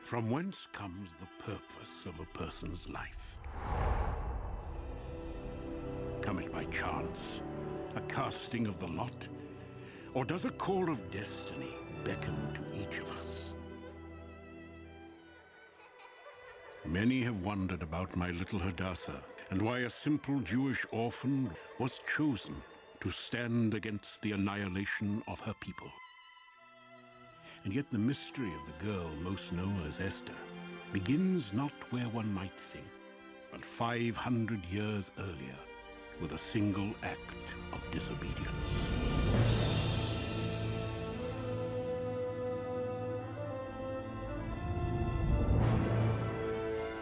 From whence comes the purpose of a person's life? Come it by chance, a casting of the lot? Or does a call of destiny beckon to each of us? Many have wondered about my little Hadassah and why a simple Jewish orphan was chosen to stand against the annihilation of her people. And yet the mystery of the girl most known as Esther begins not where one might think, but 500 years earlier with a single act of disobedience.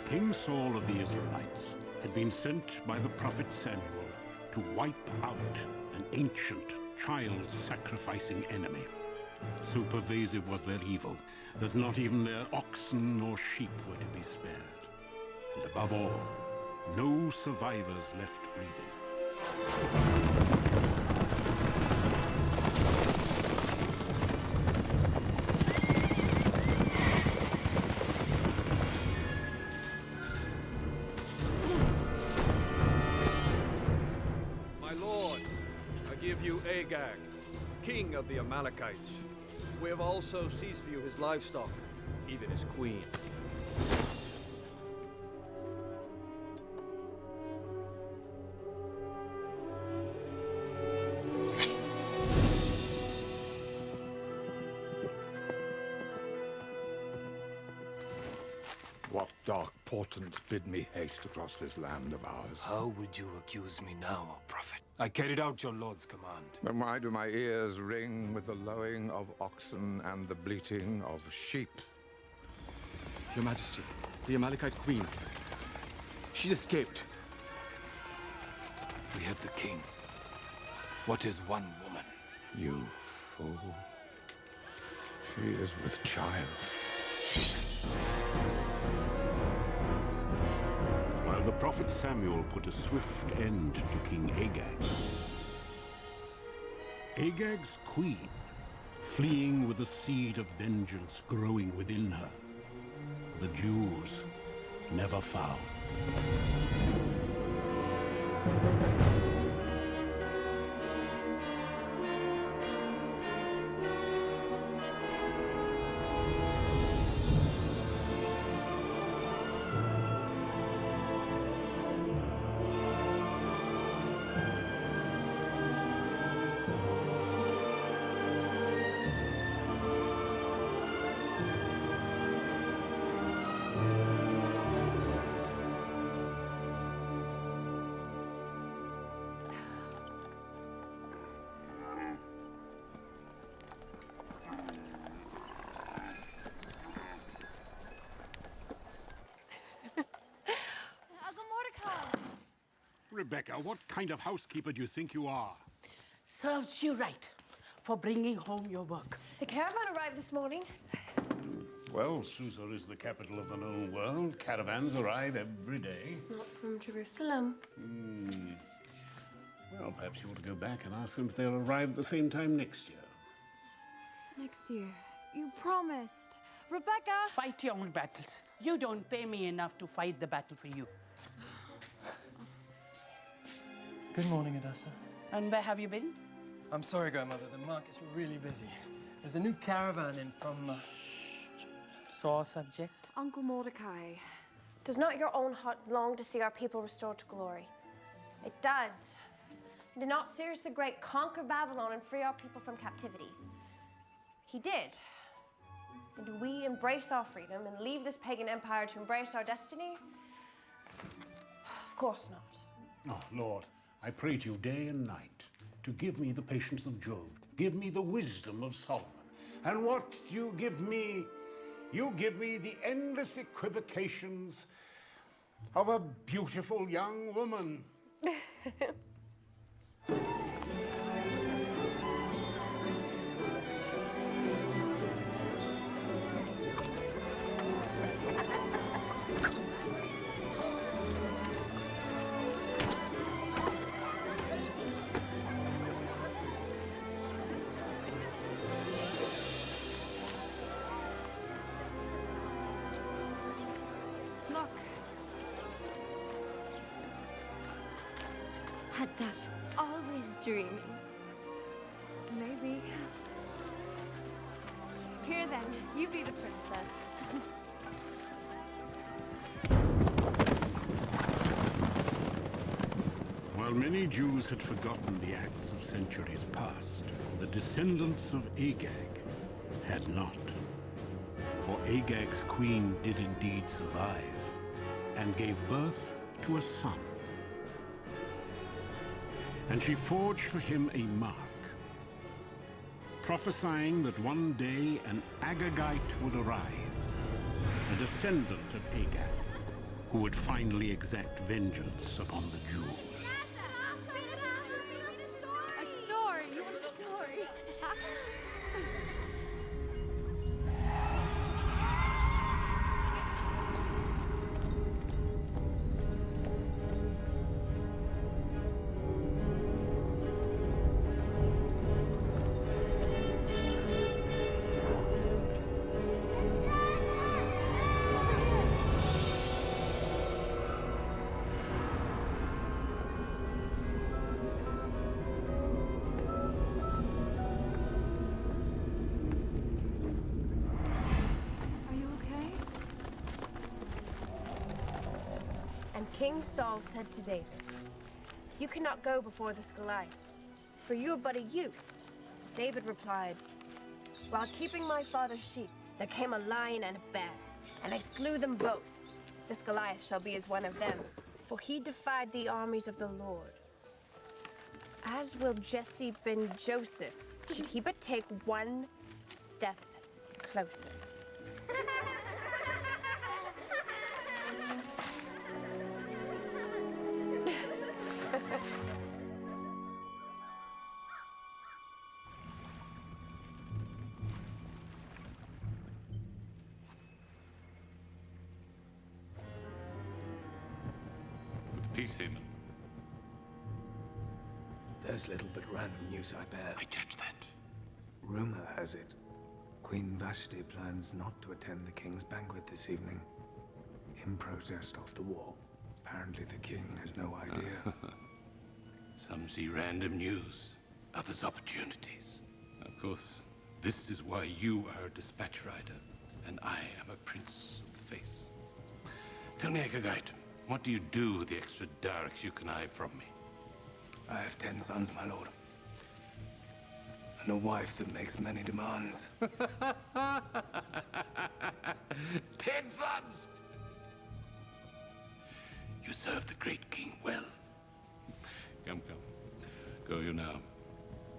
King Saul of the Israelites had been sent by the prophet Samuel to wipe out an ancient, child-sacrificing enemy. So pervasive was their evil that not even their oxen nor sheep were to be spared. And above all, no survivors left breathing. My lord, I give you Agag, king of the Amalekites. We have also seized for you his livestock, even his queen. What dark portents bid me haste across this land of ours? How would you accuse me now, O prophet? I carried out your lord's command. Then why do my ears ring with the lowing of oxen and the bleating of sheep? Your Majesty, the Amalekite queen. She's escaped. We have the king. What is one woman? You fool. She is with child. While the prophet Samuel put a swift end to King Agag, Agag's queen, fleeing with a seed of vengeance growing within her, the Jews never found. Rebecca, what kind of housekeeper do you think you are? Serves you right for bringing home your work. The caravan arrived this morning. Well, Susa is the capital of the known world. Caravans arrive every day. Not from Jerusalem. Well, perhaps you ought to go back and ask them if they'll arrive at the same time next year. Next year. You promised. Rebecca! Fight your own battles. You don't pay me enough to fight the battle for you. Good morning, Hadassah. And where have you been? I'm sorry, Grandmother. The market's really busy. There's a new caravan in from... Sore subject. Uncle Mordecai. Does not your own heart long to see our people restored to glory? It does. Did not Cyrus the Great conquer Babylon and free our people from captivity? He did. And do we embrace our freedom and leave this pagan empire to embrace our destiny? Of course not. Oh, Lord, I pray to you day and night to give me the patience of Job, give me the wisdom of Solomon. And what do you give me? You give me the endless equivocations of a beautiful young woman. That's always dreaming. Maybe. Here then, you be the princess. While many Jews had forgotten the acts of centuries past, the descendants of Agag had not. For Agag's queen did indeed survive and gave birth to a son. And she forged for him a mark, prophesying that one day an Agagite would arise, a descendant of Agag, who would finally exact vengeance upon the Jews. A story! You want a story? Are you okay? And King Saul said to David, "You cannot go before this Goliath, for you are but a youth." David replied, "While keeping my father's sheep, there came a lion and a bear, and I slew them both. This Goliath shall be as one of them, for he defied the armies of the Lord. As will Jesse ben Joseph, should he but take one step closer." With peace, Haman. There's little but random news, I bear. I judge that. Rumor has it, Queen Vashti plans not to attend the king's banquet this evening, in protest of the war. Apparently the king has no idea. Some see random news, others opportunities. Of course, this is why you are a dispatch rider, and I am a prince of the face. Tell me, Agagite, what do you do with the extra darks you connive from me? I have 10 sons, my lord. And a wife that makes many demands. 10 sons! You serve the great king well. Come, come. Go you now.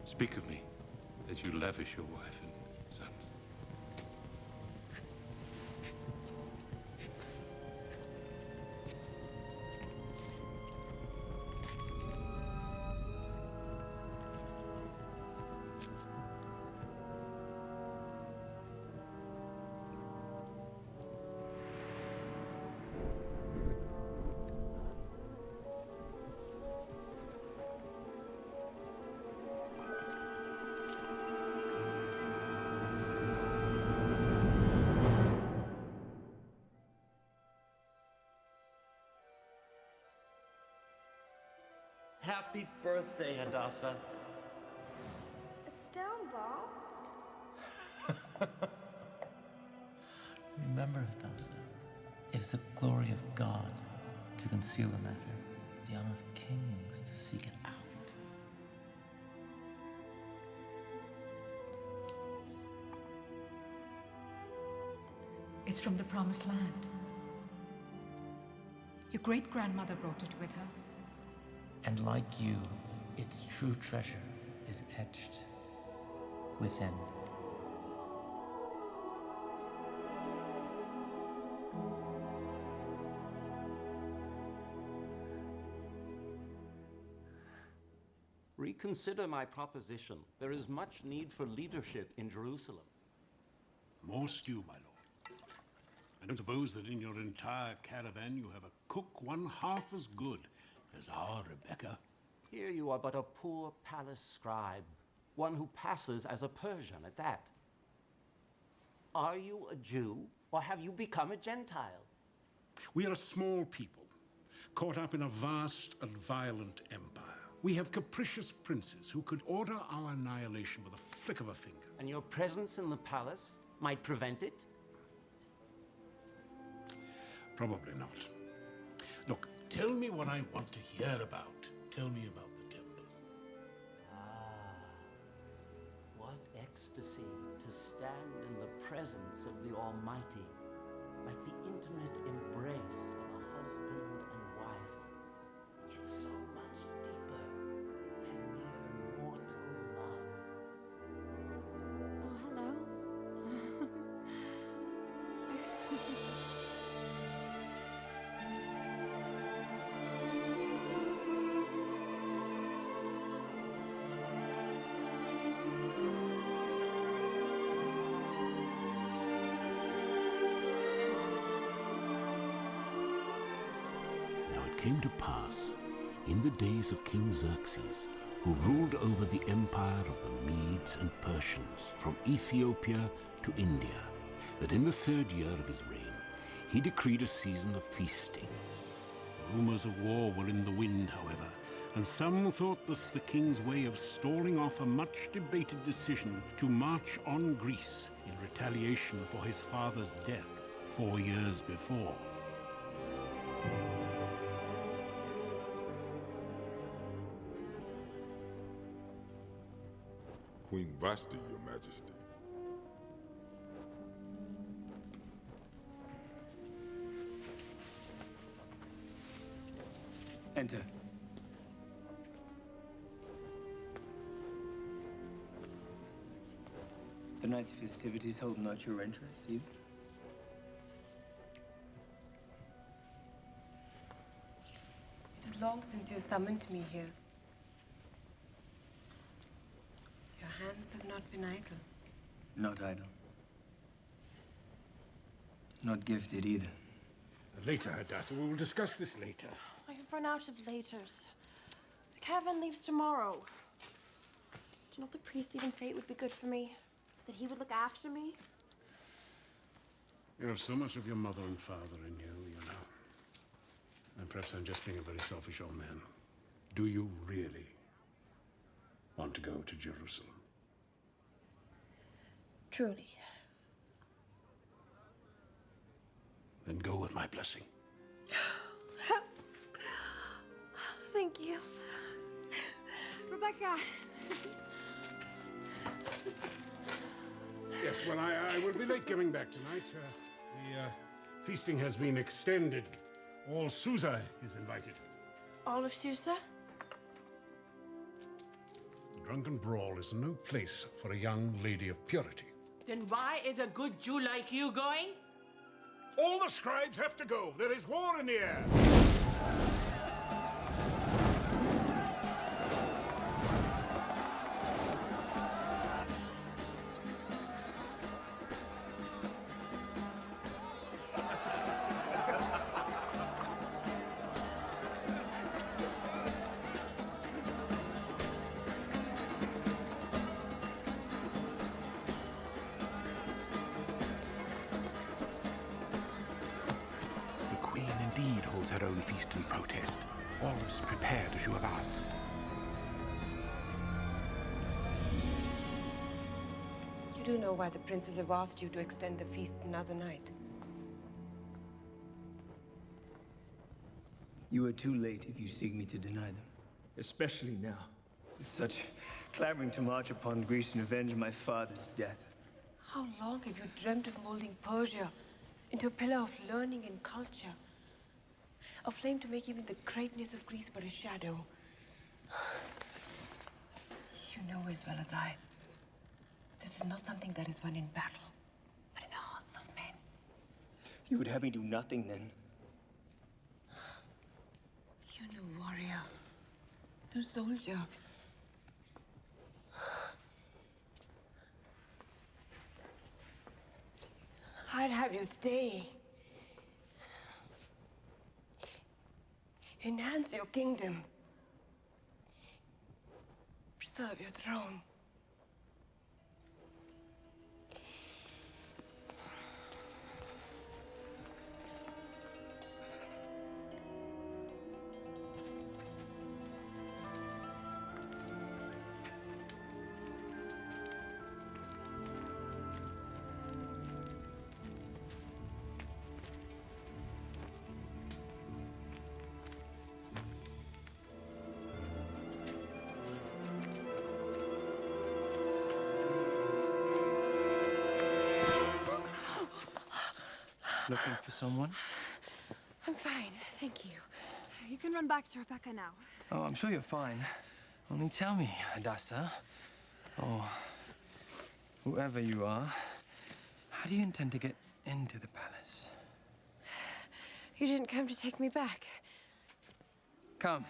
Speak of me as you lavish your wife and sons. Happy birthday, Hadassah. Still, Bob? Remember, Hadassah, it is the glory of God to conceal a matter, the honor of kings to seek it out. It's from the Promised Land. Your great-grandmother brought it with her. And like you, its true treasure is etched within. Reconsider my proposition. There is much need for leadership in Jerusalem. More stew, my lord. I don't suppose that in your entire caravan you have a cook one half as good as our Rebecca. Here you are but a poor palace scribe, one who passes as a Persian at that. Are you a Jew, or have you become a Gentile? We are a small people, caught up in a vast and violent empire. We have capricious princes who could order our annihilation with a flick of a finger. And your presence in the palace might prevent it? Probably not. Look, tell me what I want to hear about. Tell me about the temple. What ecstasy to stand in the presence of the Almighty, like the intimate embrace of a husband and wife. It's so much deeper than mere mortal love. Oh, hello. Came to pass in the days of King Xerxes, who ruled over the empire of the Medes and Persians from Ethiopia to India, that in the 3rd year of his reign he decreed a season of feasting. Rumors of war were in the wind, however, and some thought this the king's way of stalling off a much-debated decision to march on Greece in retaliation for his father's death 4 years before. Queen Vashti, Your Majesty. Enter. Tonight's festivities hold not your interest, either. It is long since you summoned me here. Your hands have not been idle. Not idle. Not gifted either. Later, Hadassah. We will discuss this later. I have run out of laters. The caravan leaves tomorrow. Did not the priest even say it would be good for me? That he would look after me? You have so much of your mother and father in you, you know. And perhaps I'm just being a very selfish old man. Do you really want to go to Jerusalem? Truly. Then go with my blessing. Thank you. Rebecca! Yes, well, I will be late coming back tonight. The feasting has been extended. All Susa is invited. All of Susa? The drunken brawl is no place for a young lady of purity. Then why is a good Jew like you going? All the scribes have to go. There is war in the air. Her own feast and protest. Always prepared as you have asked. You do know why the princes have asked you to extend the feast another night. You are too late if you seek me to deny them. Especially now. With such clamoring to march upon Greece and avenge my father's death. How long have you dreamt of molding Persia into a pillar of learning and culture? A flame to make even the greatness of Greece but a shadow. You know as well as I, this is not something that is won in battle, but in the hearts of men. You would have me do nothing then? You're no warrior, no soldier. I'd have you stay. Enhance your kingdom. Preserve your throne. Looking for someone? I'm fine, thank you. You can run back to Rebecca now. Oh, I'm sure you're fine. Only tell me, Hadassah, or whoever you are, how do you intend to get into the palace? You didn't come to take me back. Come,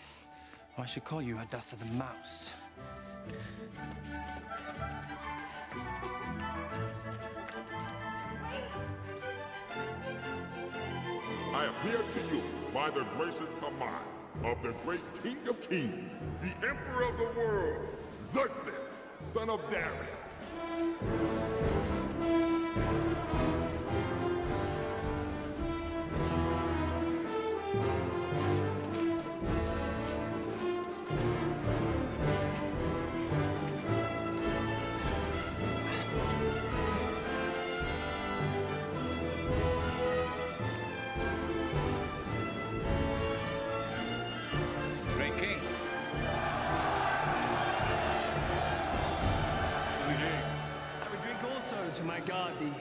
or I should call you Hadassah the Mouse. I appear to you by the gracious command of the great King of Kings, the Emperor of the world, Xerxes, son of Darius. Great King. I would drink also to my god, the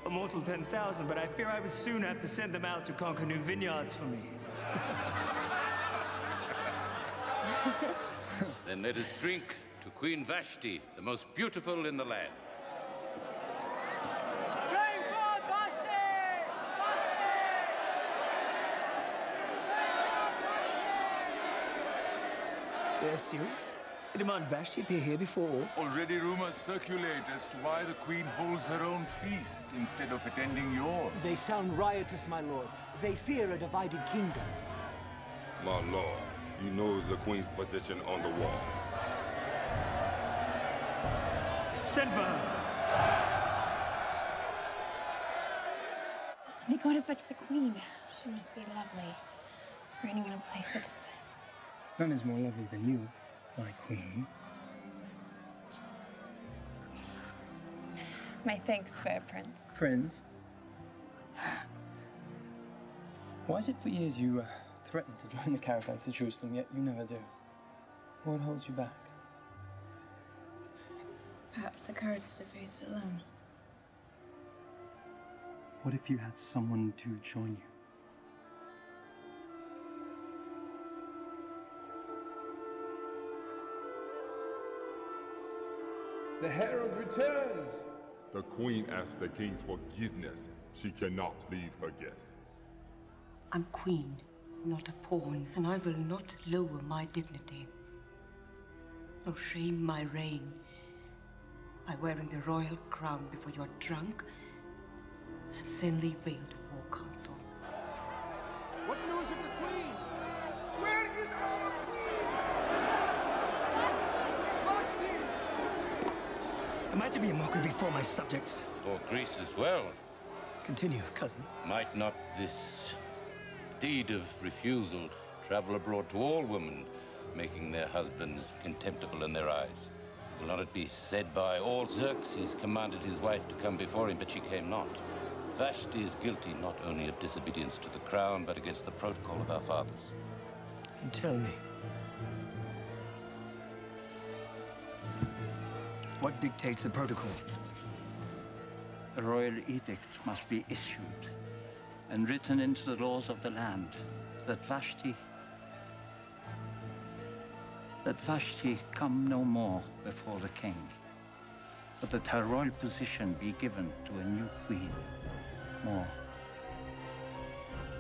immortal 10,000, but I fear I would soon have to send them out to conquer new vineyards for me. Then let us drink to Queen Vashti, the most beautiful in the land. Bring forth Vashti! They're serious? They demand Vashti appear here before all? Already rumors circulate as to why the Queen holds her own feast instead of attending yours. They sound riotous, my lord. They fear a divided kingdom. My lord, you know the Queen's position on the wall. Send for her. They gotta fetch the queen. She must be lovely for anyone in a place such as this. None is more lovely than you, my queen. My thanks, fair prince. Friends? Why is it for years you threatened to join the caravans to Jerusalem, yet you never do? What holds you back? Perhaps the courage to face it alone. What if you had someone to join you? The herald returns! The Queen asks the King's forgiveness. She cannot leave her guests. I'm queen, not a pawn, and I will not lower my dignity, nor shame my reign by wearing the royal crown before your drunk and thinly veiled war council. What news of the queen? Where is our queen? Am I to be a mocker before my subjects? For Greece as well. Continue, cousin. Might not this deed of refusal travel abroad to all women, making their husbands contemptible in their eyes? Will not it be said by all, Xerxes commanded his wife to come before him, but she came not? Vashti is guilty not only of disobedience to the crown, but against the protocol of our fathers. And tell me, what dictates the protocol? A royal edict must be issued and written into the laws of the land that Vashti come no more before the king, but that her royal position be given to a new queen, more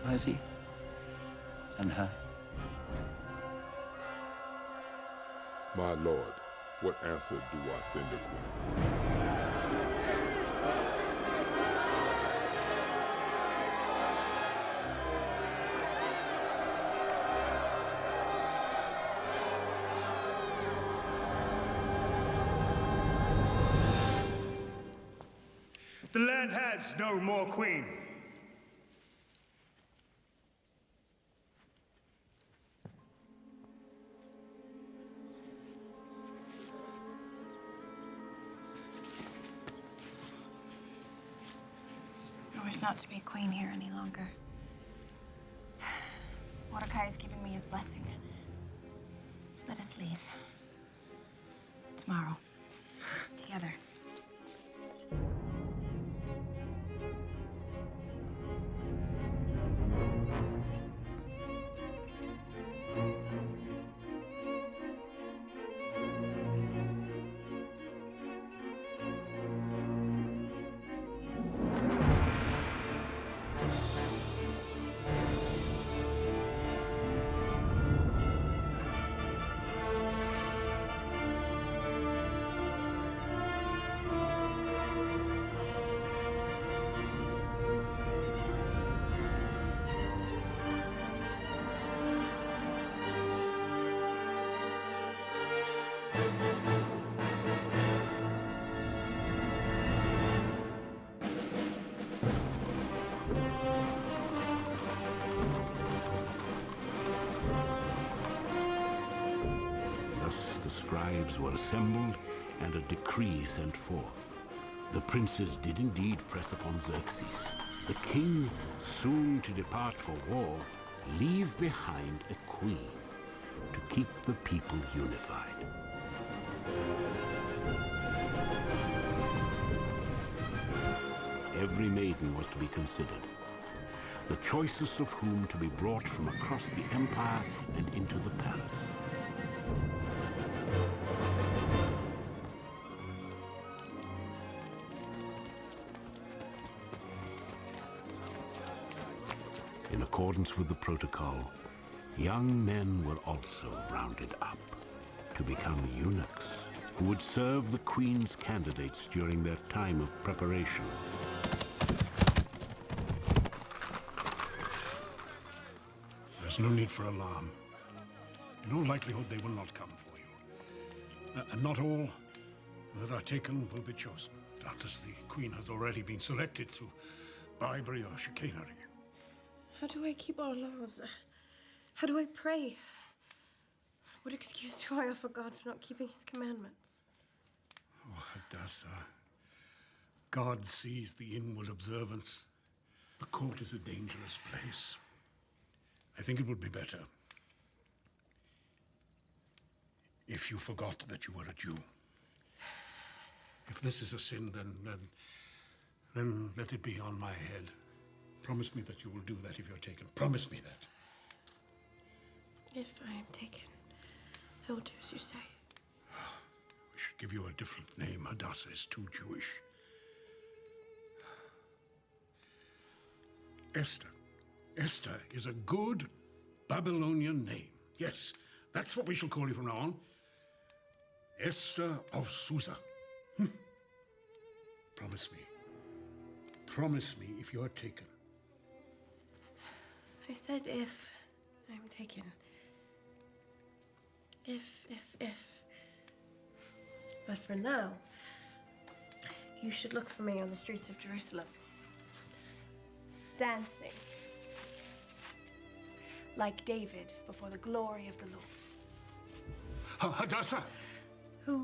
worthy than her. My lord, what answer do I send the Queen? The land has no more queen. I wish not to be queen here any longer. Mordecai has given me his blessing. Let us leave. Tomorrow. Together. tribes were assembled and a decree sent forth. The princes did indeed press upon Xerxes. The king, soon to depart for war, leave behind a queen to keep the people unified. Every maiden was to be considered, the choicest of whom to be brought from across the empire and into the palace. In accordance with the protocol, young men were also rounded up to become eunuchs who would serve the queen's candidates during their time of preparation. There's no need for alarm. In all likelihood, they will not come for you. And not all that are taken will be chosen. Doubtless the queen has already been selected through bribery or chicanery. How do I keep our laws? How do I pray? What excuse do I offer God for not keeping his commandments? Oh, Hadassah. God sees the inward observance. The court is a dangerous place. I think it would be better if you forgot that you were a Jew. If this is a sin, then let it be on my head. Promise me that you will do that if you're taken. Promise me that. If I am taken, I will do as you say. We should give you a different name. Hadassah is too Jewish. Esther. Esther is a good Babylonian name. Yes, that's what we shall call you from now on. Esther of Susa. Promise me. Promise me if you're taken. I said if I'm taken. If. But for now, you should look for me on the streets of Jerusalem. Dancing. Like David before the glory of the Lord. Hadassah! Who?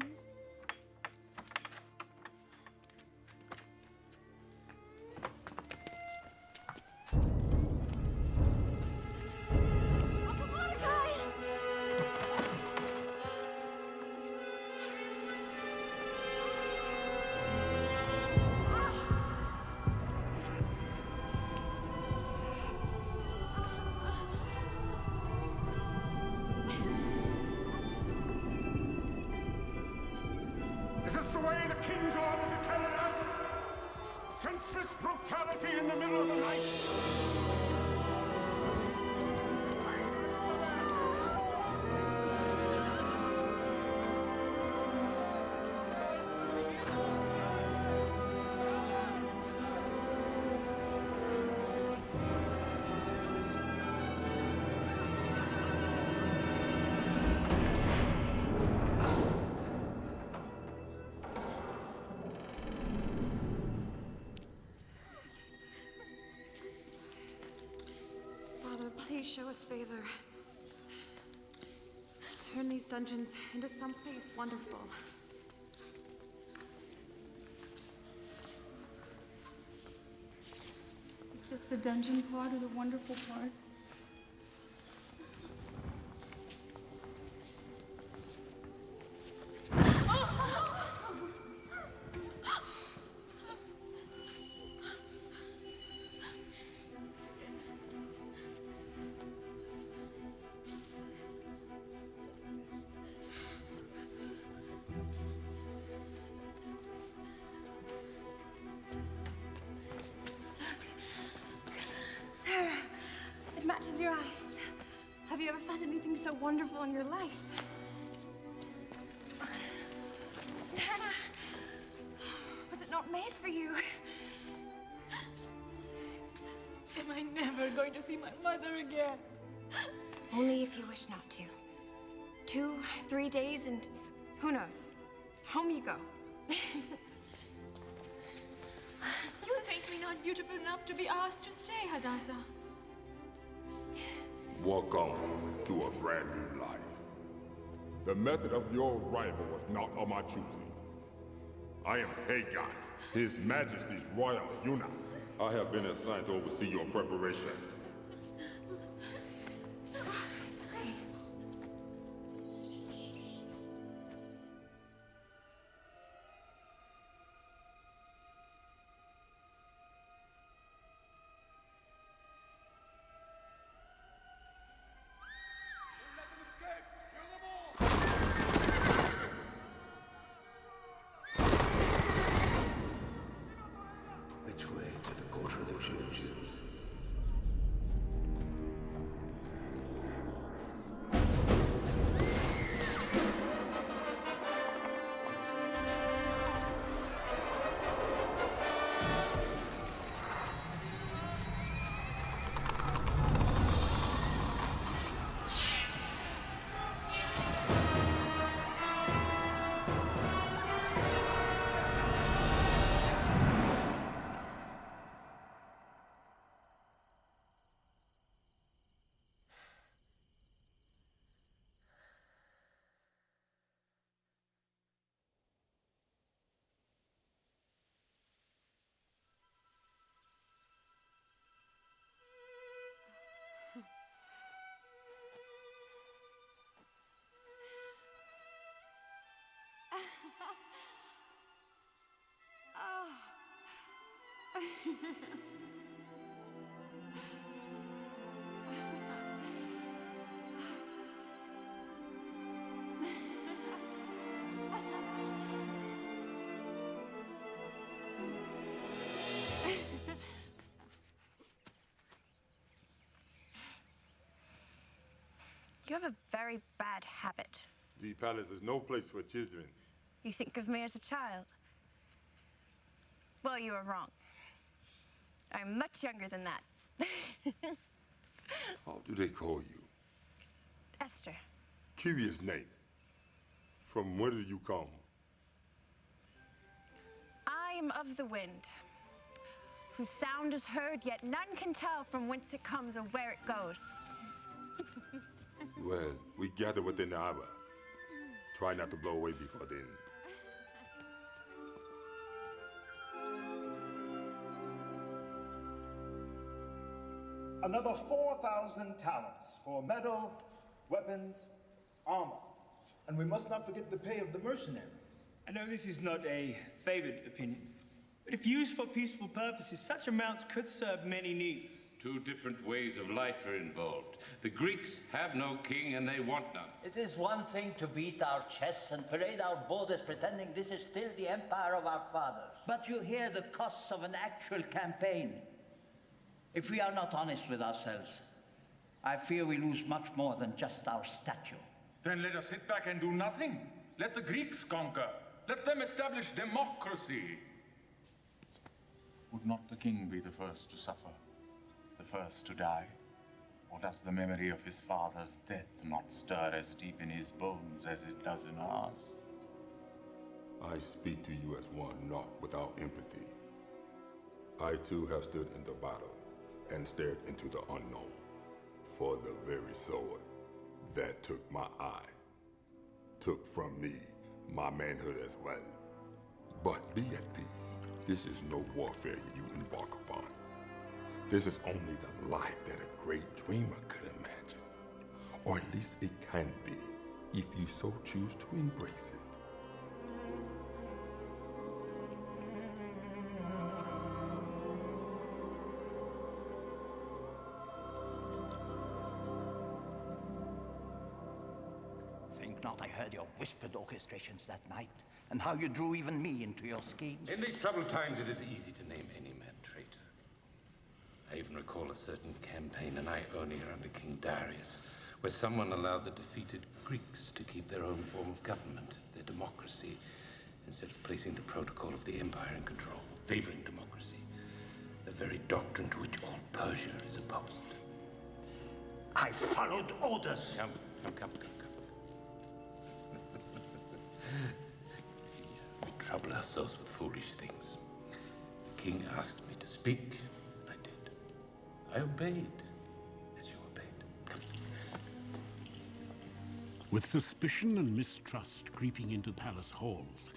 Is this the way the king's orders are carried out? Senseless brutality in the middle of the night? Please show us favor. Turn these dungeons into someplace wonderful. Is this the dungeon part or the wonderful part? Sarah, it matches your eyes. Have you ever found anything so wonderful in your life? Hannah, was it not made for you? Am I never going to see my mother again? Only if you wish not to. 2, 3 days and who knows? Home you go. You think me not beautiful enough to be asked to stay, Hadassah? Welcome to a brand new life. The method of your arrival was not of my choosing. I am Hagon, His Majesty's royal eunuch. I have been assigned to oversee your preparation. It's okay. Which way to the Court of the Jews? You have a very bad habit. The palace is no place for children. You think of me as a child. Well, you are wrong. I'm much younger than that. How do they call you? Esther. Curious name. From where do you come? I am of the wind, whose sound is heard, yet none can tell from whence it comes or where it goes. Well, we gather within the hour. Try not to blow away before then. Another 4,000 talents for metal, weapons, armor. And we must not forget the pay of the mercenaries. I know this is not a favored opinion, but if used for peaceful purposes, such amounts could serve many needs. Two different ways of life are involved. The Greeks have no king and they want none. It is one thing to beat our chests and parade our borders pretending this is still the empire of our fathers. But you hear the costs of an actual campaign. If we are not honest with ourselves, I fear we lose much more than just our stature. Then let us sit back and do nothing. Let the Greeks conquer. Let them establish democracy. Would not the king be the first to suffer? The first to die? Or does the memory of his father's death not stir as deep in his bones as it does in ours? I speak to you as one not without empathy. I too have stood in the battle and stared into the unknown for the very sword that took my eye, took from me my manhood as well. But be at peace. This is no warfare you embark upon. This is only the life that a great dreamer could imagine. Or at least it can be, if you so choose to embrace it. Think not I heard your whispered orchestrations that night, and how you drew even me into your schemes. In these troubled times, it is easy to name any man traitor. I even recall a certain campaign in Ionia under King Darius, where someone allowed the defeated Greeks to keep their own form of government, their democracy, instead of placing the protocol of the empire in control, favoring democracy, the very doctrine to which all Persia is opposed. I followed orders. Come. We trouble ourselves with foolish things. The king asked me to speak, and I did. I obeyed, as you obeyed. Come. With suspicion and mistrust creeping into palace halls,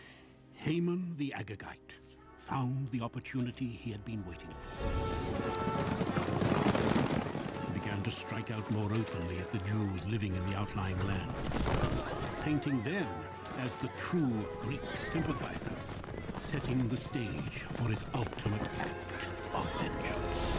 Haman the Agagite found the opportunity he had been waiting for. He began to strike out more openly at the Jews living in the outlying land, painting them as the true Greek sympathizers, setting the stage for his ultimate act of vengeance.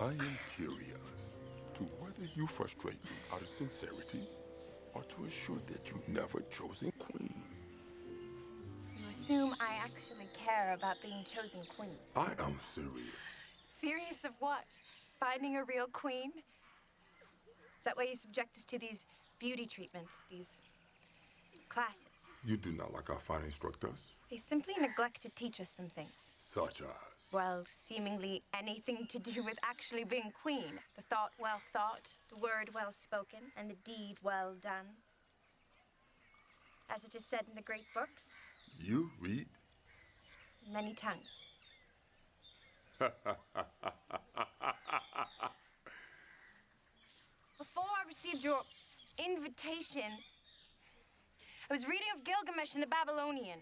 I am curious to whether you frustrate me out of sincerity or to ensure that you never chosen queen. You assume I actually care about being chosen queen. I am serious. Serious of what? Finding a real queen? Is that why you subject us to these beauty treatments, these classes? You do not like our fine instructors? They simply neglect to teach us some things. Such as? Well, seemingly anything to do with actually being queen. The thought well thought, the word well spoken, and the deed well done. As it is said in the great books. You read? Many tongues. Before I received your invitation, I was reading of Gilgamesh in the Babylonian.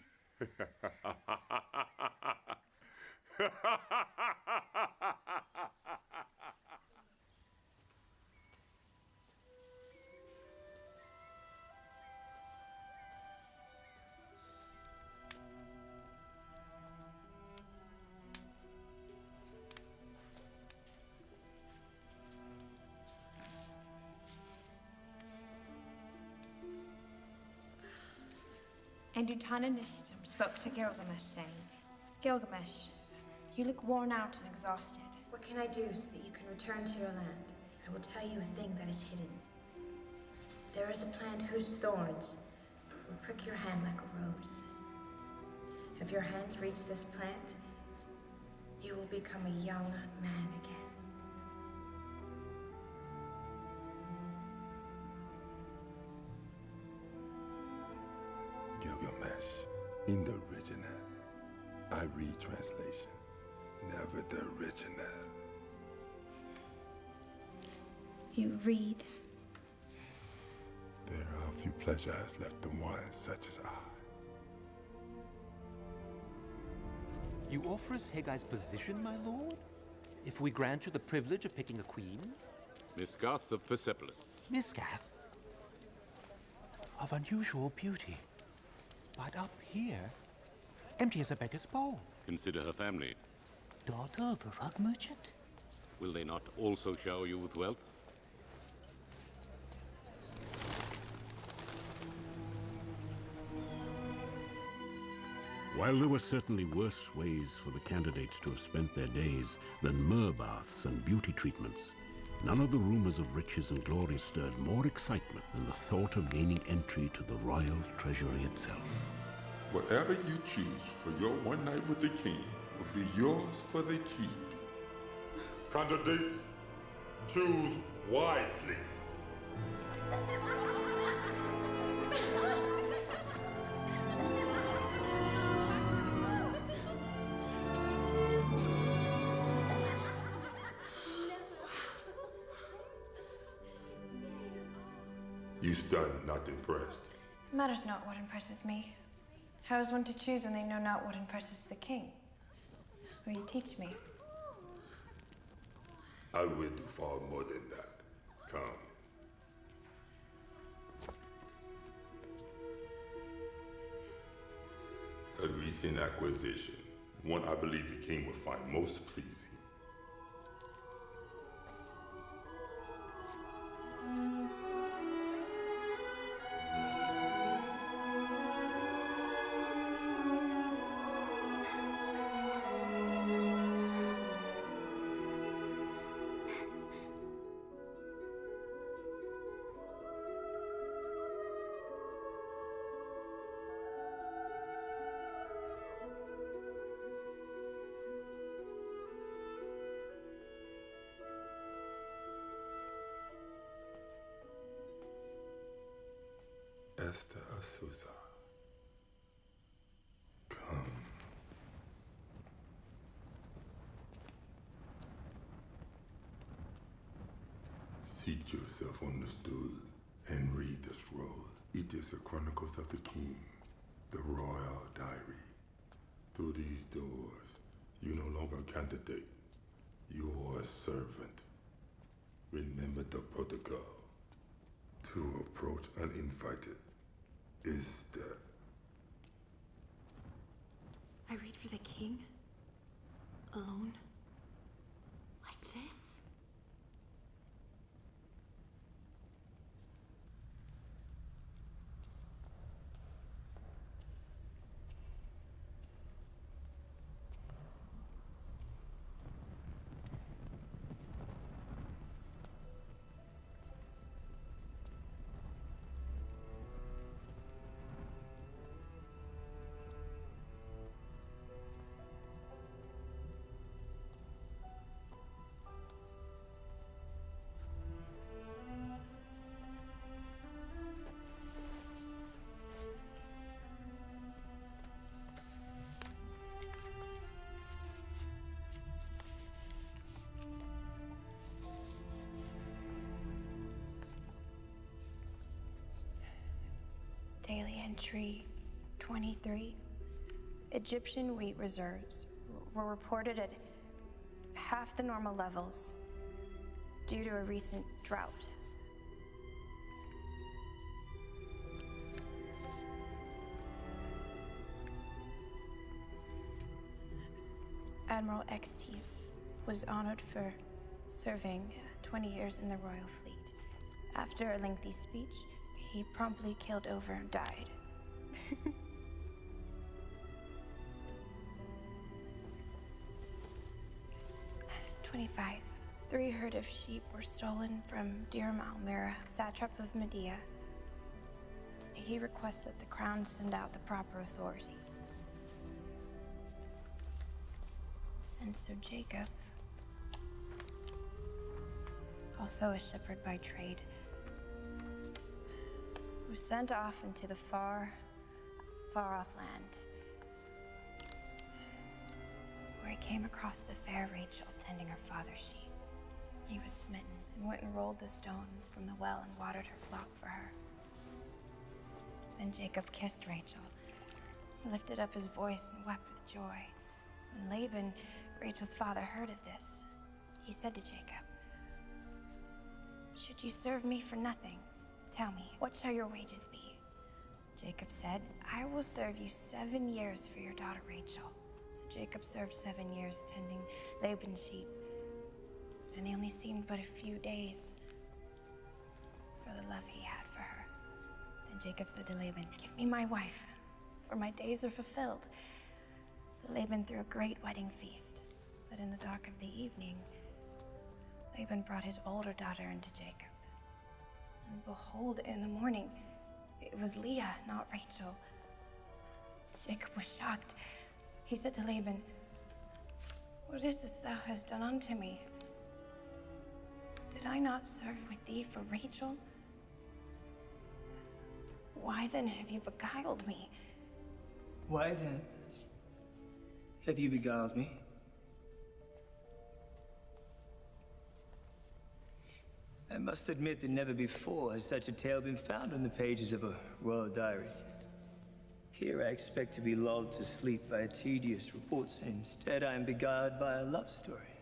And Utananishtam spoke to Gilgamesh, saying, Gilgamesh, you look worn out and exhausted. What can I do so that you can return to your land? I will tell you a thing that is hidden. There is a plant whose thorns will prick your hand like a rose. If your hands reach this plant, you will become a young man again. Gilgamesh. In the original. I read translation, never the original. You read? There are few pleasures left in one such as I. You offer us Haggai's position, my lord? If we grant you the privilege of picking a queen? Misgath of Persepolis. Misgath? Of unusual beauty. But up here, empty as a beggar's bowl. Consider her family. Daughter of a rug merchant? Will they not also shower you with wealth? While there were certainly worse ways for the candidates to have spent their days than myrrh baths and beauty treatments, none of the rumors of riches and glory stirred more excitement than the thought of gaining entry to the royal treasury itself. Whatever you choose for your one night with the king will be yours for the keep. Candidates, choose wisely. You stunned, not impressed. It matters not what impresses me. How is one to choose when they know not what impresses the king? Will you teach me? I will do far more than that. Come. A recent acquisition, one I believe the king would find most pleasing. Esther Asusa. Come. Seat yourself on the stool and read the scroll. It is the Chronicles of the King, the Royal Diary. Through these doors, you no longer a candidate. You are a servant. Remember the protocol. To approach uninvited is death. I read for the king? Alone? Like this? Daily entry 23. Egyptian wheat reserves were reported at half the normal levels due to a recent drought. Admiral Extes was honored for serving 20 years in the royal fleet. After a lengthy speech, he promptly keeled over and died. 25. 3 herd of sheep were stolen from Dirham al-Mira, satrap of Medea. He requests that the crown send out the proper authority. And so Jacob, also a shepherd by trade, was sent off into the far off land, where he came across the fair Rachel tending her father's sheep. He was smitten and went and rolled the stone from the well and watered her flock for her. Then Jacob kissed Rachel, lifted up his voice and wept with joy. When Laban, Rachel's father, heard of this, he said to Jacob, "Should you serve me for nothing? Tell me, what shall your wages be?" Jacob said, "I will serve you 7 years for your daughter Rachel." So Jacob served 7 years tending Laban's sheep, and they only seemed but a few days for the love he had for her. Then Jacob said to Laban, "Give me my wife, for my days are fulfilled." So Laban threw a great wedding feast, but in the dark of the evening, Laban brought his older daughter into Jacob. And behold, in the morning, it was Leah, not Rachel. Jacob was shocked. He said to Laban, "What is this thou hast done unto me? Did I not serve with thee for Rachel? Why then have you beguiled me?" Why then have you beguiled me? I must admit that never before has such a tale been found in the pages of a royal diary. Here I expect to be lulled to sleep by tedious reports, and instead I am beguiled by a love story.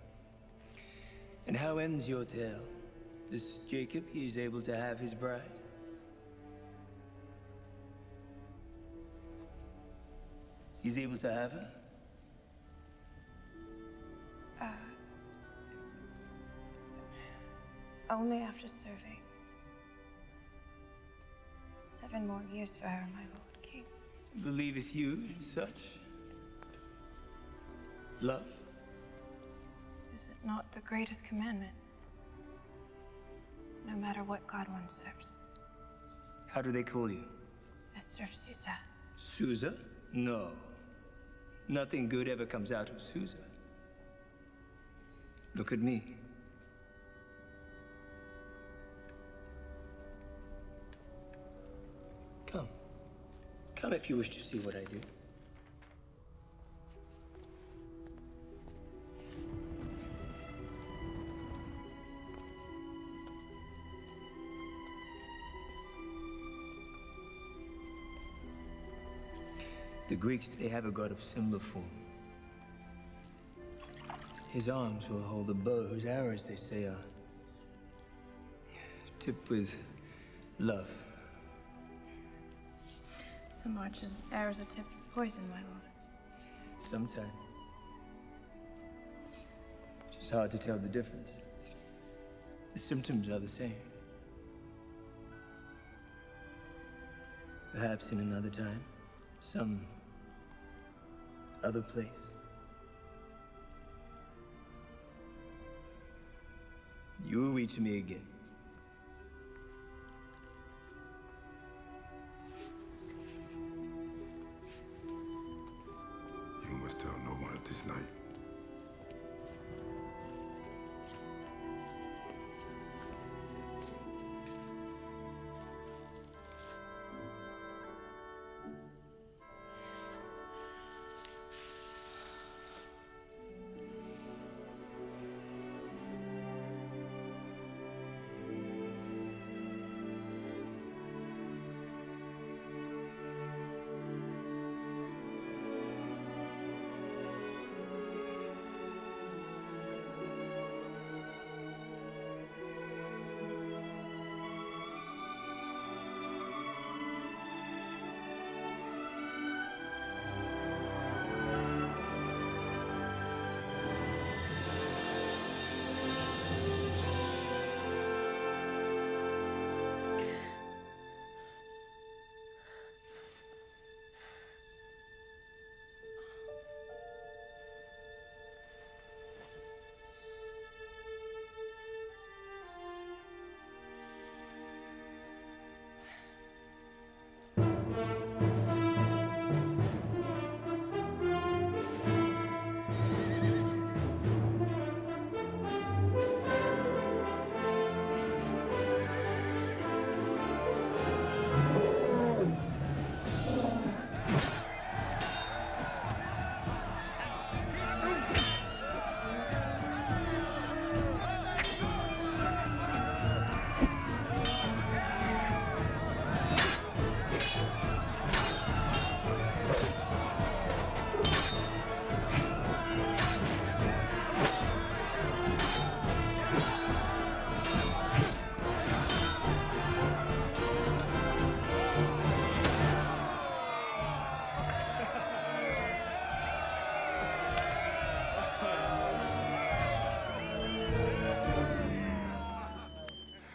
And how ends your tale? This Jacob, he is able to have his bride? He's able to have her? Only after serving 7 more years for her, my lord king. Believeth you in such love? Is it not the greatest commandment? No matter what god one serves. How do they call you? Esther of Susa. Susa? No. Nothing good ever comes out of Susa. Look at me. Come. Come if you wish to see what I do. The Greeks, they have a god of similar form. His arms will hold a bow whose arrows, they say, are tipped with love. Some archers' arrows are tipped with poison, my lord. Sometimes. It's hard to tell the difference. The symptoms are the same. Perhaps in another time, some other place. You will reach me again. You must tell no one of this night.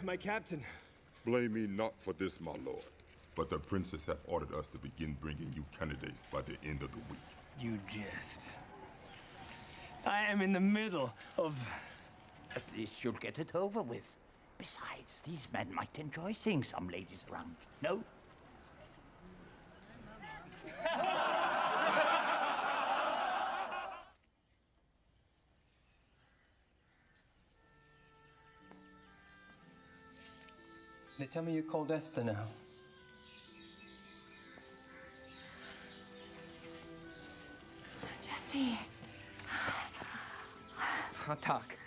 My captain. Blame me not for this, my lord. But the princes have ordered us to begin bringing you candidates by the end of the week. You jest. I am in the middle of... At least you'll get it over with. Besides, these men might enjoy seeing some ladies around. No? They tell me you're called Esther now. Jesse. Talk.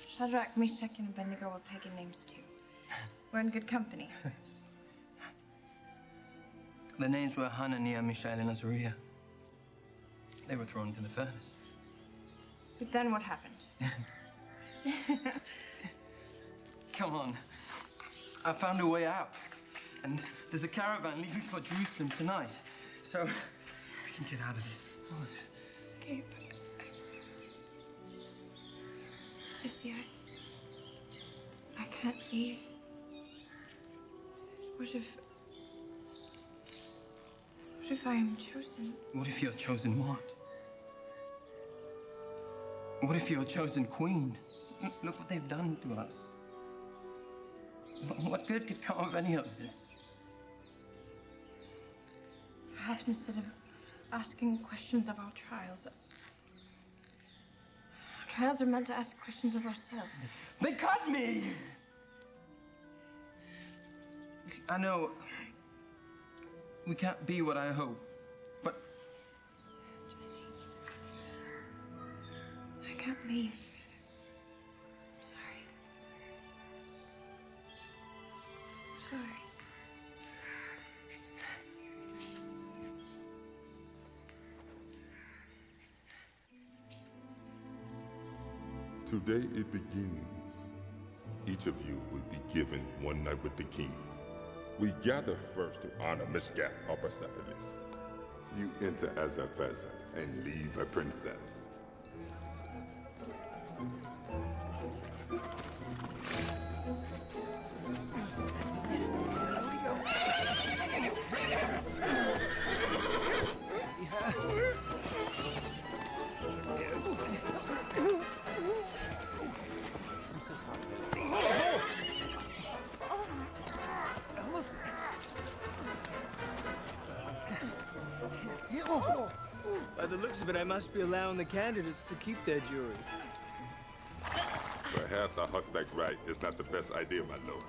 Shadrach, Meshach, and Abednego are pagan names too. We're in good company. The names were Hananiah, Mishael, and Azariah. They were thrown into the furnace. But then what happened? Come on. I found a way out. And There's a caravan leaving for Jerusalem tonight. So we can get out of this place. Escape. Jesse, I can't leave. What if I am chosen? What if you're chosen what? What if you're chosen queen? Look what they've done to us. What good could come of any of this? Perhaps instead of asking questions of our trials are meant to ask questions of ourselves. They cut me! I know we can't be what I hope, but... Jesse, I can't leave. I'm sorry. I'm sorry. Today it begins. Each of you will be given one night with the king. We gather first to honor Mishgath of Persepolis. You enter as a peasant and leave a princess. By the looks of it, I must be allowing the candidates to keep their jury. Perhaps a horseback ride is not the best idea, my lord.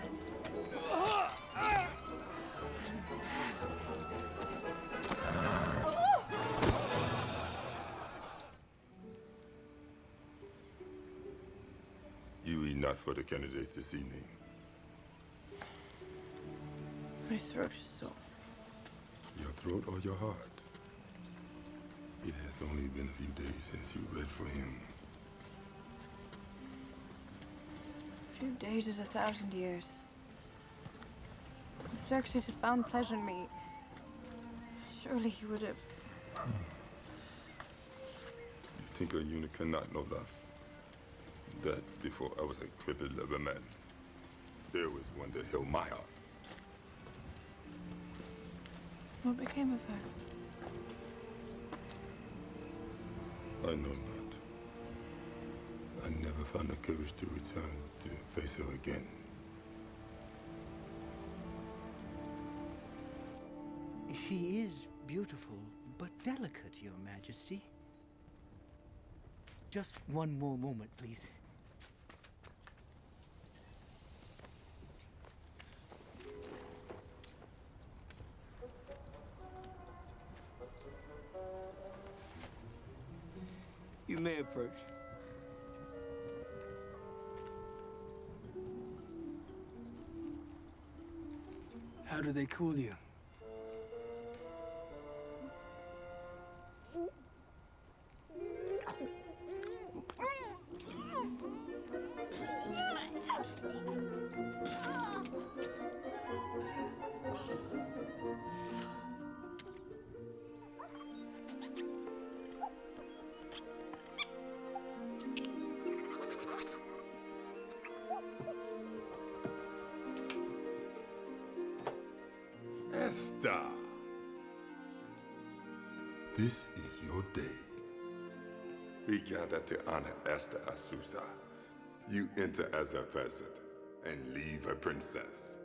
You eat not for the candidates this evening. My throat is sore. Your throat or your heart? It has only been a few days since you read for him. A few days is 1,000 years. If Xerxes had found pleasure in me, surely he would have. You think a eunuch cannot know love? That before I was a crippled of a man, there was one that held my heart. What became of her? I know not. I never found the courage to return to face her again. She is beautiful, but delicate, Your Majesty. Just one more moment, please. You may approach. How do they cool you? Esther! This is your day. We gather to honor Esther Asusa. You enter as a peasant and leave a princess.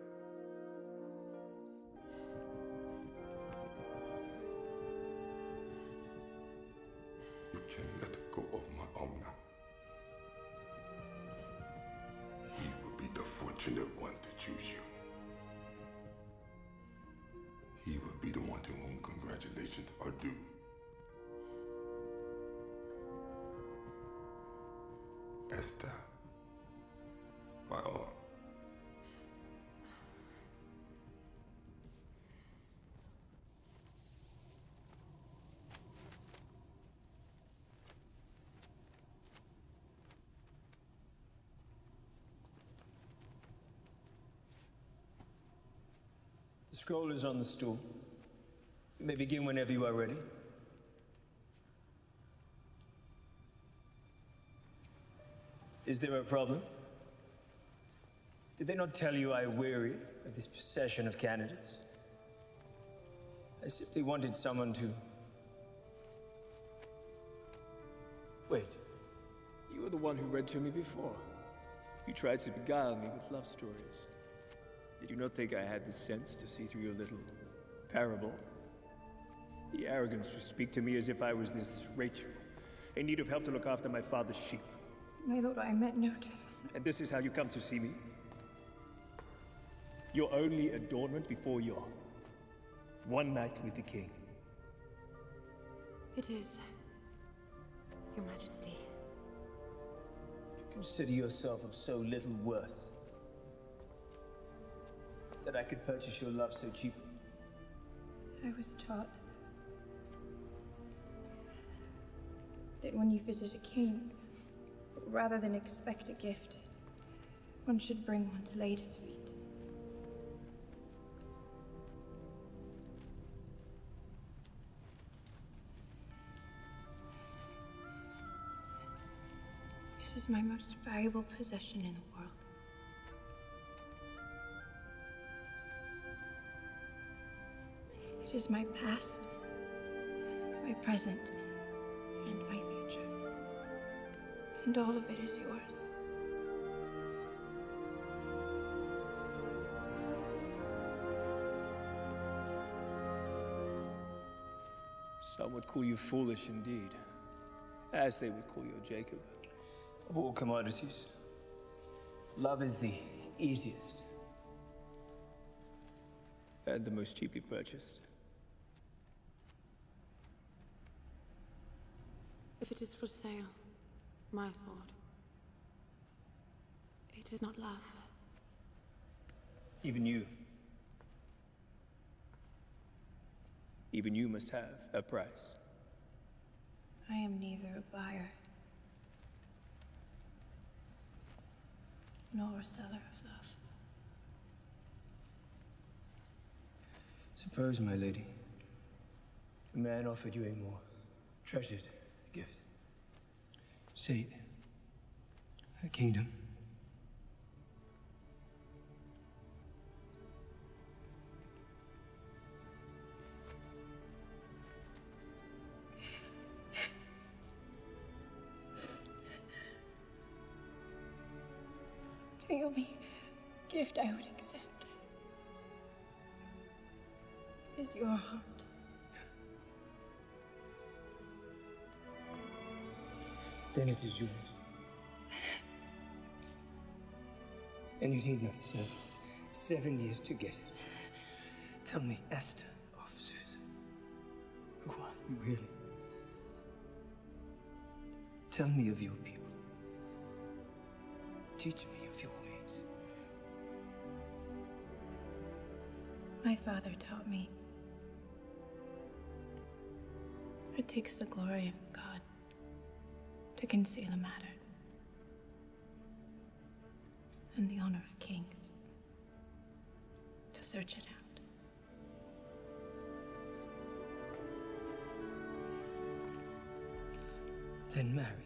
You can let go of my Omna. He will be the fortunate one to choose you. He will be the one to whom congratulations are due. Esther, my own. The scroll is on the stool. You may begin whenever you are ready. Is there a problem? Did they not tell you I weary of this procession of candidates? I simply wanted someone to... Wait. You were the one who read to me before. You tried to beguile me with love stories. Did you not think I had the sense to see through your little parable? The arrogance to speak to me as if I was this Rachel, in need of help to look after my father's sheep. My lord, I meant no dishonor. And this is how you come to see me? Your only adornment before your one night with the king. It is, Your Majesty. You consider yourself of so little worth that I could purchase your love so cheaply? I was taught that when you visit a king, rather than expect a gift, one should bring one to lay at his feet. This is my most valuable possession in the world. It is my past, my present, and my future. And all of it is yours. Some would call you foolish indeed, as they would call your Jacob. Of all commodities, love is the easiest and the most cheaply purchased. If it is for sale, my lord, it is not love. Even you must have a price. I am neither a buyer nor a seller of love. Suppose, my lady, a man offered you a more treasured gift. Say, a kingdom. The only gift I would accept is your heart. Then it is yours. And you need not serve 7 years to get it. Tell me, Esther of Susan, who are you really? Tell me of your people. Teach me of your ways. My father taught me it takes the glory of God to conceal a matter, and the honor of kings to search it out. Then marry me.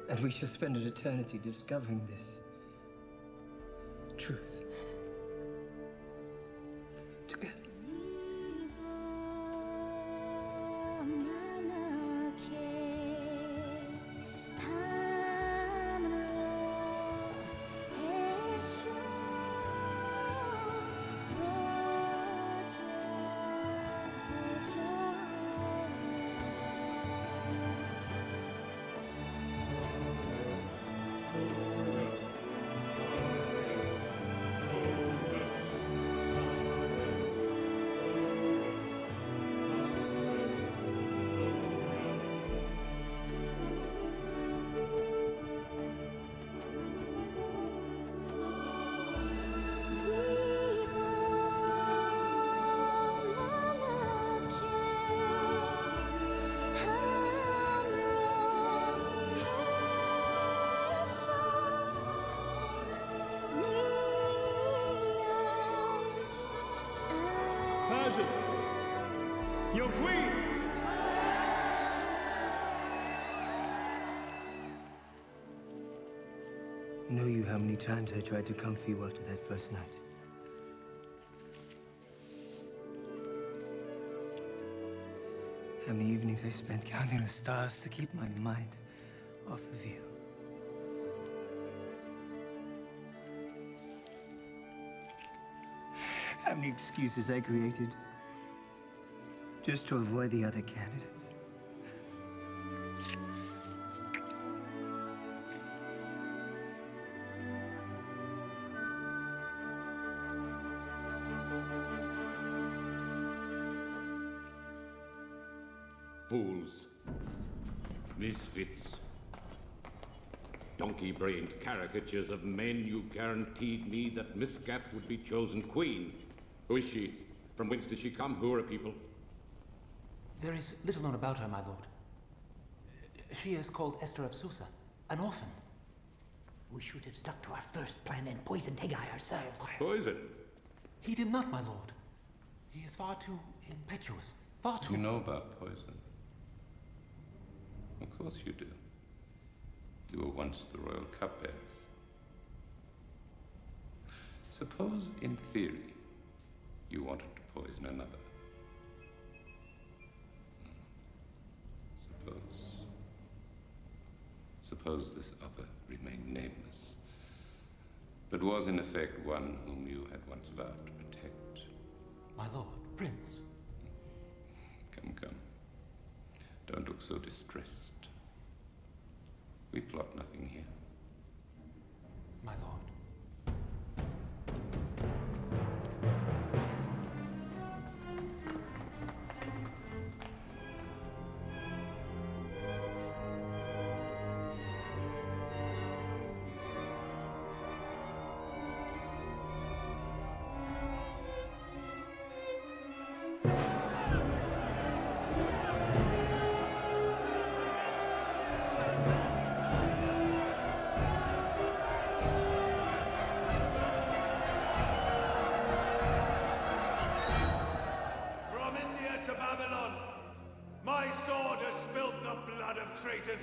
And we shall spend an eternity discovering this truth together. presence. Your queen! Know you how many times I tried to come for you after that first night? How many evenings I spent counting the stars to keep my mind off of you. How many excuses I created just to avoid the other candidates. Fools. Misfits. Donkey-brained caricatures of men. You guaranteed me that Miscath would be chosen queen. Who is she? From whence does she come? Who are her people? There is little known about her, my lord. She is called Esther of Susa, an orphan. We should have stuck to our first plan and poisoned Haggai ourselves. Poison? Heed him not, my lord. He is far too impetuous. Far too... You know about poison? Of course you do. You were once the royal cupbearers. Suppose, in theory, you wanted to poison another. Suppose this other remained nameless, but was in effect one whom you had once vowed to protect. My lord, Prince. Come. Don't look so distressed. We plot nothing here. My lord.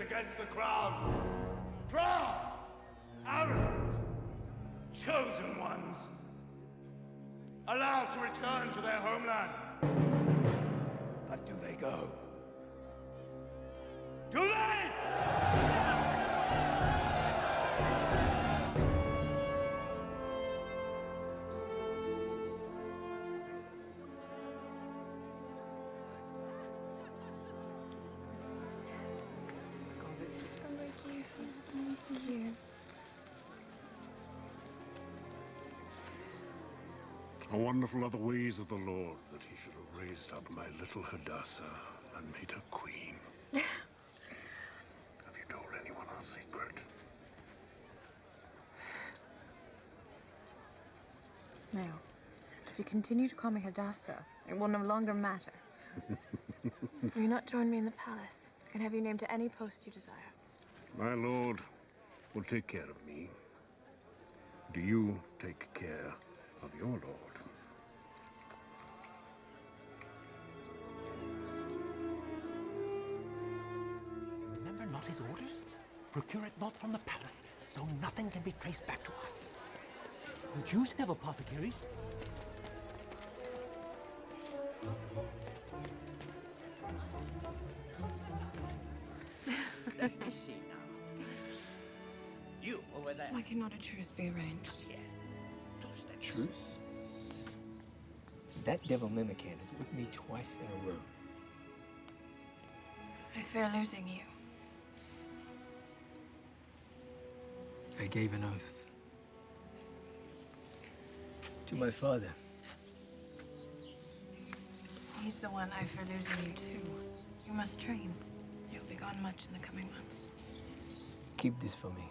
Against the crown. Proud, arrogant, chosen ones, allowed to return to their homeland. But do they go? Do they? How wonderful are the ways of the Lord, that he should have raised up my little Hadassah and made her queen. Have you told anyone our secret? No. If you continue to call me Hadassah, it will no longer matter. Will you not join me in the palace? I can have you named to any post you desire. My lord will take care of me. Do you take care of your lord? Remember not his orders? Procure it not from the palace, so nothing can be traced back to us. The Jews have apothecaries. See now. You over there. Why cannot a truce be arranged? Yeah. Does that Truce? That devil Mimican has whipped me twice in a row. I fear losing you. I gave an oath to my father. He's the one I fear losing you too. You must train. You'll be gone much in the coming months. Keep this for me.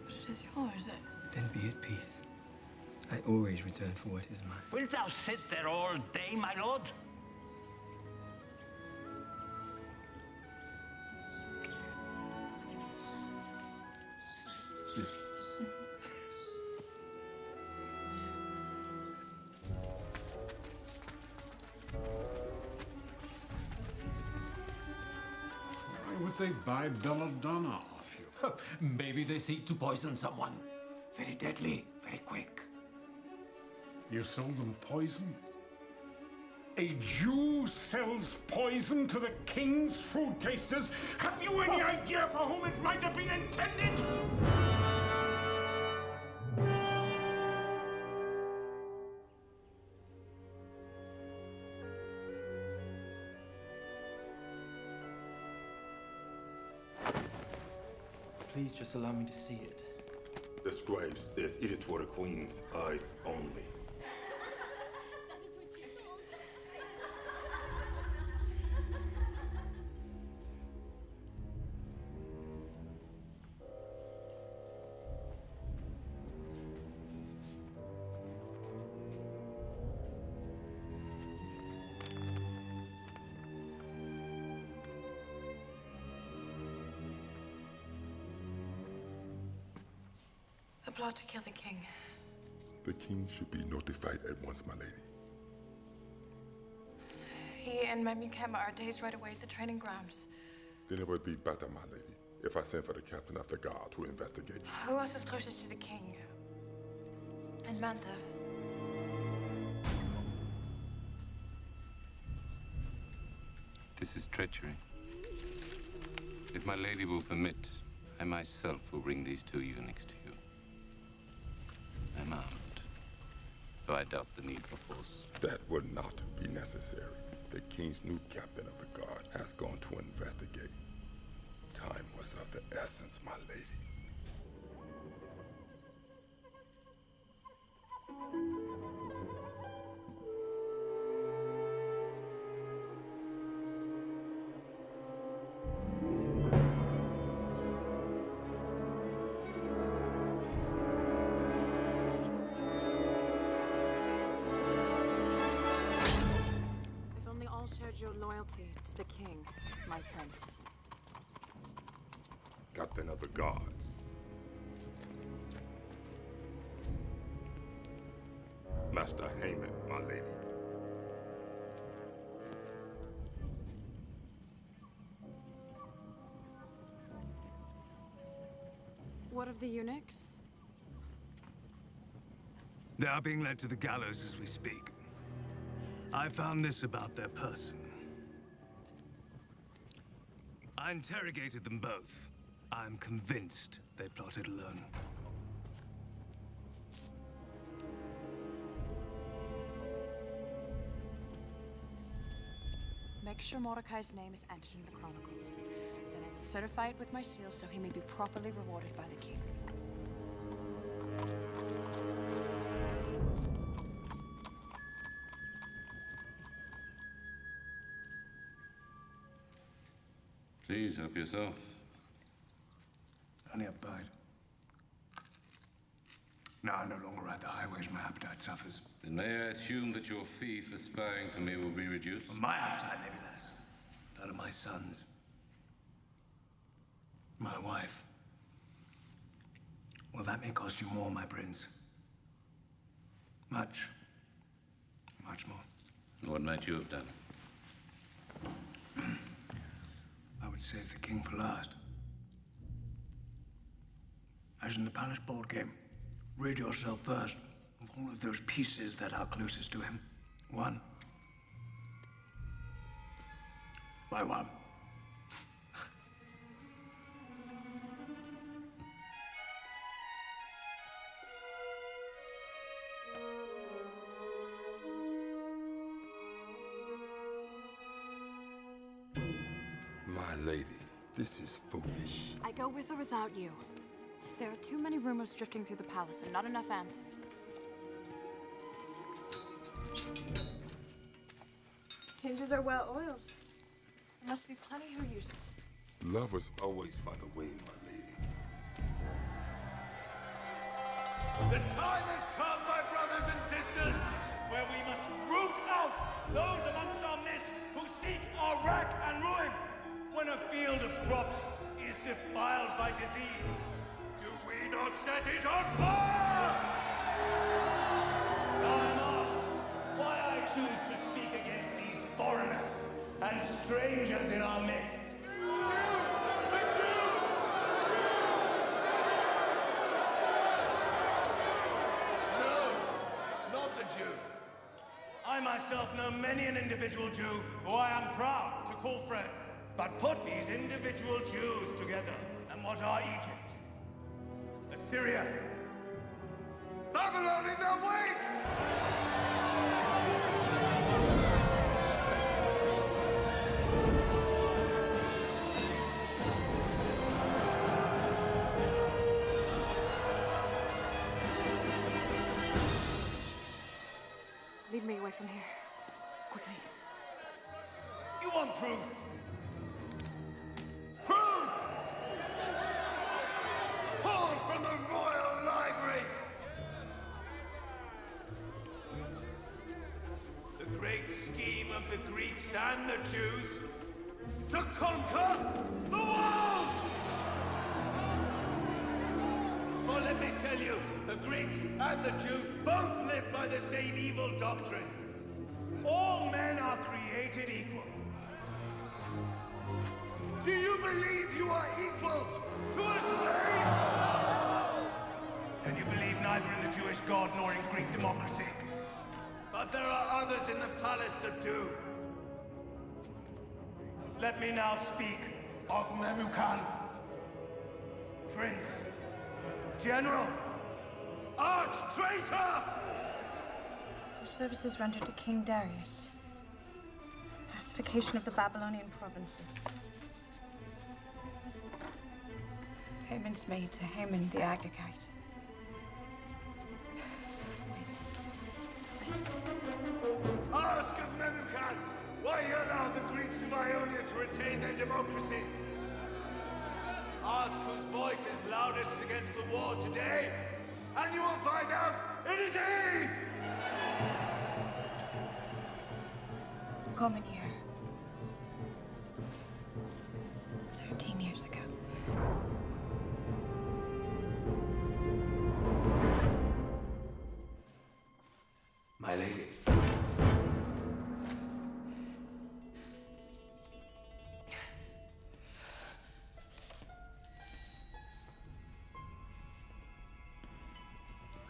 But it is yours. Then be at peace. I always return for what is mine. Wilt thou sit there all day, my lord? Listen. if they buy belladonna off you? Maybe they seek to poison someone. Very deadly, very quick. You sell them poison? A Jew sells poison to the king's food tasters? Have you any idea for whom it might have been intended? Please just allow me to see it. The scribe says it is for the queen's eyes only. That is what she told. The plot to kill the king. The king should be notified at once, my lady. He and Memukem are days right away at the training grounds. Then it would be better, my lady, if I sent for the captain of the guard to investigate. Who else is closest to the king? And Mantha. This is treachery. If my lady will permit, I myself will bring these two eunuchs to you. I'm armed, though I doubt the need for force. That would not be necessary. The king's new captain of the guard has gone to investigate. Time was of the essence, my lady. If only all shared your loyalty to the king, my prince. Captain of the guards. Master Haman, my lady. What of the eunuchs? They are being led to the gallows as we speak. I found this about their person. I interrogated them both. I'm convinced they plotted alone. Make sure Mordecai's name is entered in the chronicles. Then I will certify it with my seal so he may be properly rewarded by the king. Please help yourself. Only a bite. Now I no longer ride the highways, my appetite suffers. Then may I assume that your fee for spying for me will be reduced? My appetite may be less. That of my sons. My wife. Well, that may cost you more, my prince. Much. Much more. And what might you have done? I would save the king for last. As in the palace board game, rid yourself first of all of those pieces that are closest to him. One by one. My lady, this is foolish. I go with or without you. There are too many rumors drifting through the palace and not enough answers. Its hinges are well oiled. There must be plenty who use it. Lovers always find a way, my lady. The time has come, my brothers and sisters, where we must root out those amongst our midst who seek our wrack and ruin. When a field of crops is defiled by disease, do we not set it on fire? Now I'm asked why I choose to speak against these foreigners and strangers in our midst. Jew. I myself know many an individual Jew who I am proud to call friend. But put these individual Jews together, and what are Egypt, Assyria, Babylon in their wake? Lead me away from here. Quickly. You want proof? Proof! Pulled from the Royal Library! The great scheme of the Greeks and the Jews to conquer the world! For let me tell you, the Greeks and the Jews both live by the same evil doctrine. All men are created equal. Do you believe you are equal to a slave? And you believe neither in the Jewish God nor in Greek democracy. But there are others in the palace that do. Let me now speak of Memucan, Prince, General, Arch-traitor! Your services rendered to King Darius. Pacification of the Babylonian provinces. Payments made to Haman the Agagite. Ask of Memucan why he allowed the Greeks of Ionia to retain their democracy. Ask whose voice is loudest against the war today, and you will find out it is he! The common year. 13 years ago. My lady.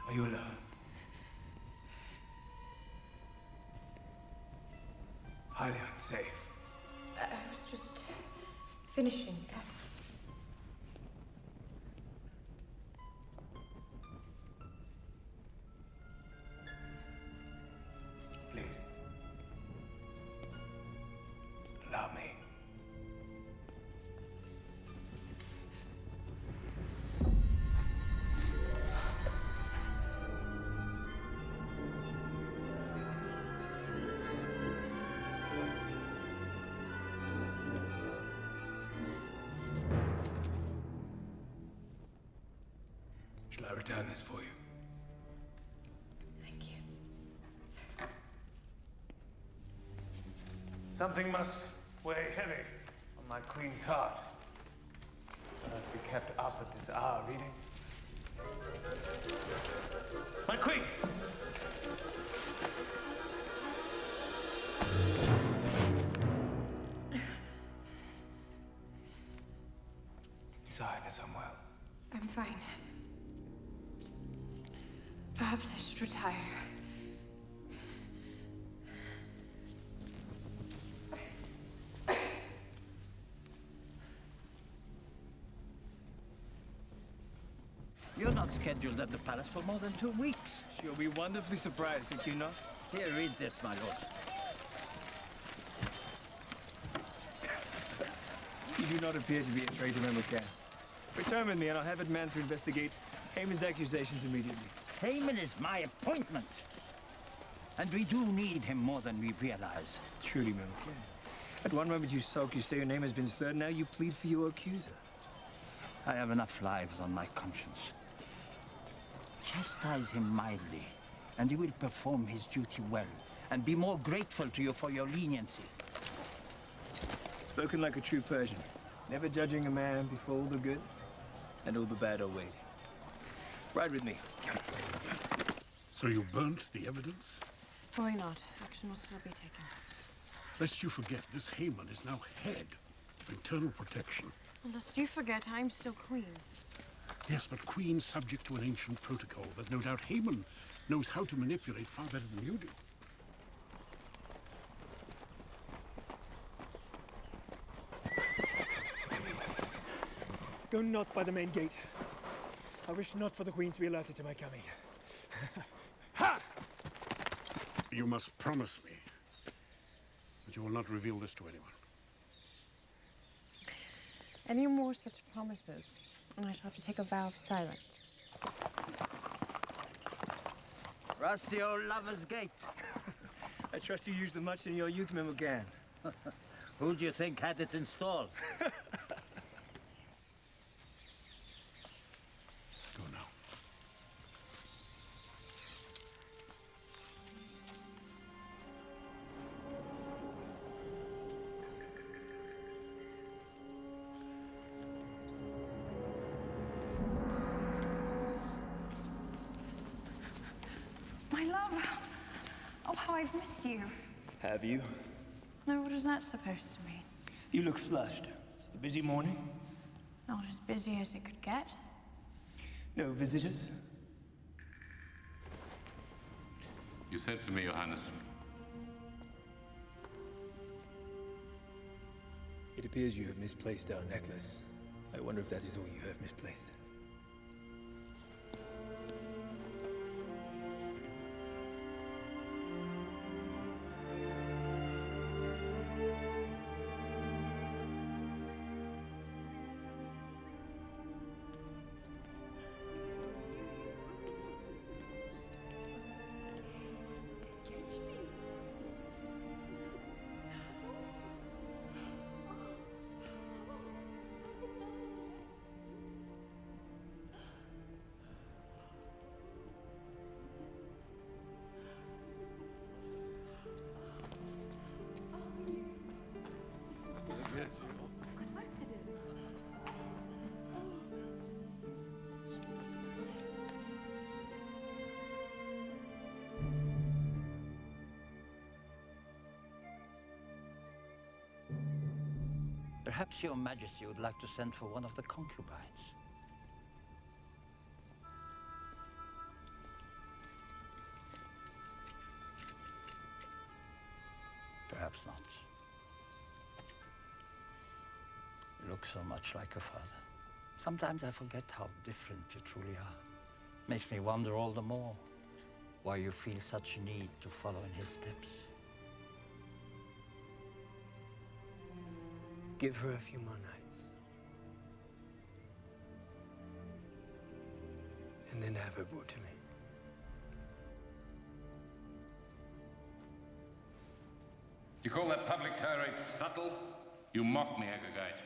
Are you alone? Highly unsafe. I was just finishing. Please. Allow me. Shall I return this for you? Thank you. Something must weigh heavy on my queen's heart. Cannot be kept up at this hour reading. My queen! His Highness unwell. I'm fine. Perhaps I should retire. You're not scheduled at the palace for more than 2 weeks. You'll be wonderfully surprised, think you not? Here, read this, my lord. You do not appear to be a traitor, Memucan. Return with me, and I'll have it manned to investigate Haman's accusations immediately. Haman is my appointment. And we do need him more than we realize. Truly, Memucan. At one moment you sulk, you say your name has been slurred, now you plead for your accuser. I have enough lives on my conscience. Chastise him mildly, and he will perform his duty well, and be more grateful to you for your leniency. Spoken like a true Persian, never judging a man before all the good and all the bad await. Ride with me. So you burnt the evidence? Probably not. Action will still be taken. Lest you forget, this Haman is now head of internal protection. Lest you forget, I'm still queen. Yes, but Queen's subject to an ancient protocol that no doubt Haman knows how to manipulate far better than you do. Go not by the main gate. I wish not for the Queen to be alerted to my coming. Ha! You must promise me that you will not reveal this to anyone. Any more such promises, and I shall have to take a vow of silence. Rusty old lover's gate. I trust you used them much in your youth, Memucan. Who do you think had it installed? Go now. My love! Oh, how I've missed you. Have you? No, what is that supposed to mean? You look flushed. A busy morning? Not as busy as it could get. No visitors? You sent for me, Johannes. It appears you have misplaced our necklace. I wonder if that is all you have misplaced. Perhaps your Majesty would like to send for one of the concubines. Perhaps not. You look so much like your father. Sometimes I forget how different you truly are. Makes me wonder all the more why you feel such need to follow in his steps. Give her a few more nights. And then have her brought to me. You call that public tirade subtle? You mock me, Agagite.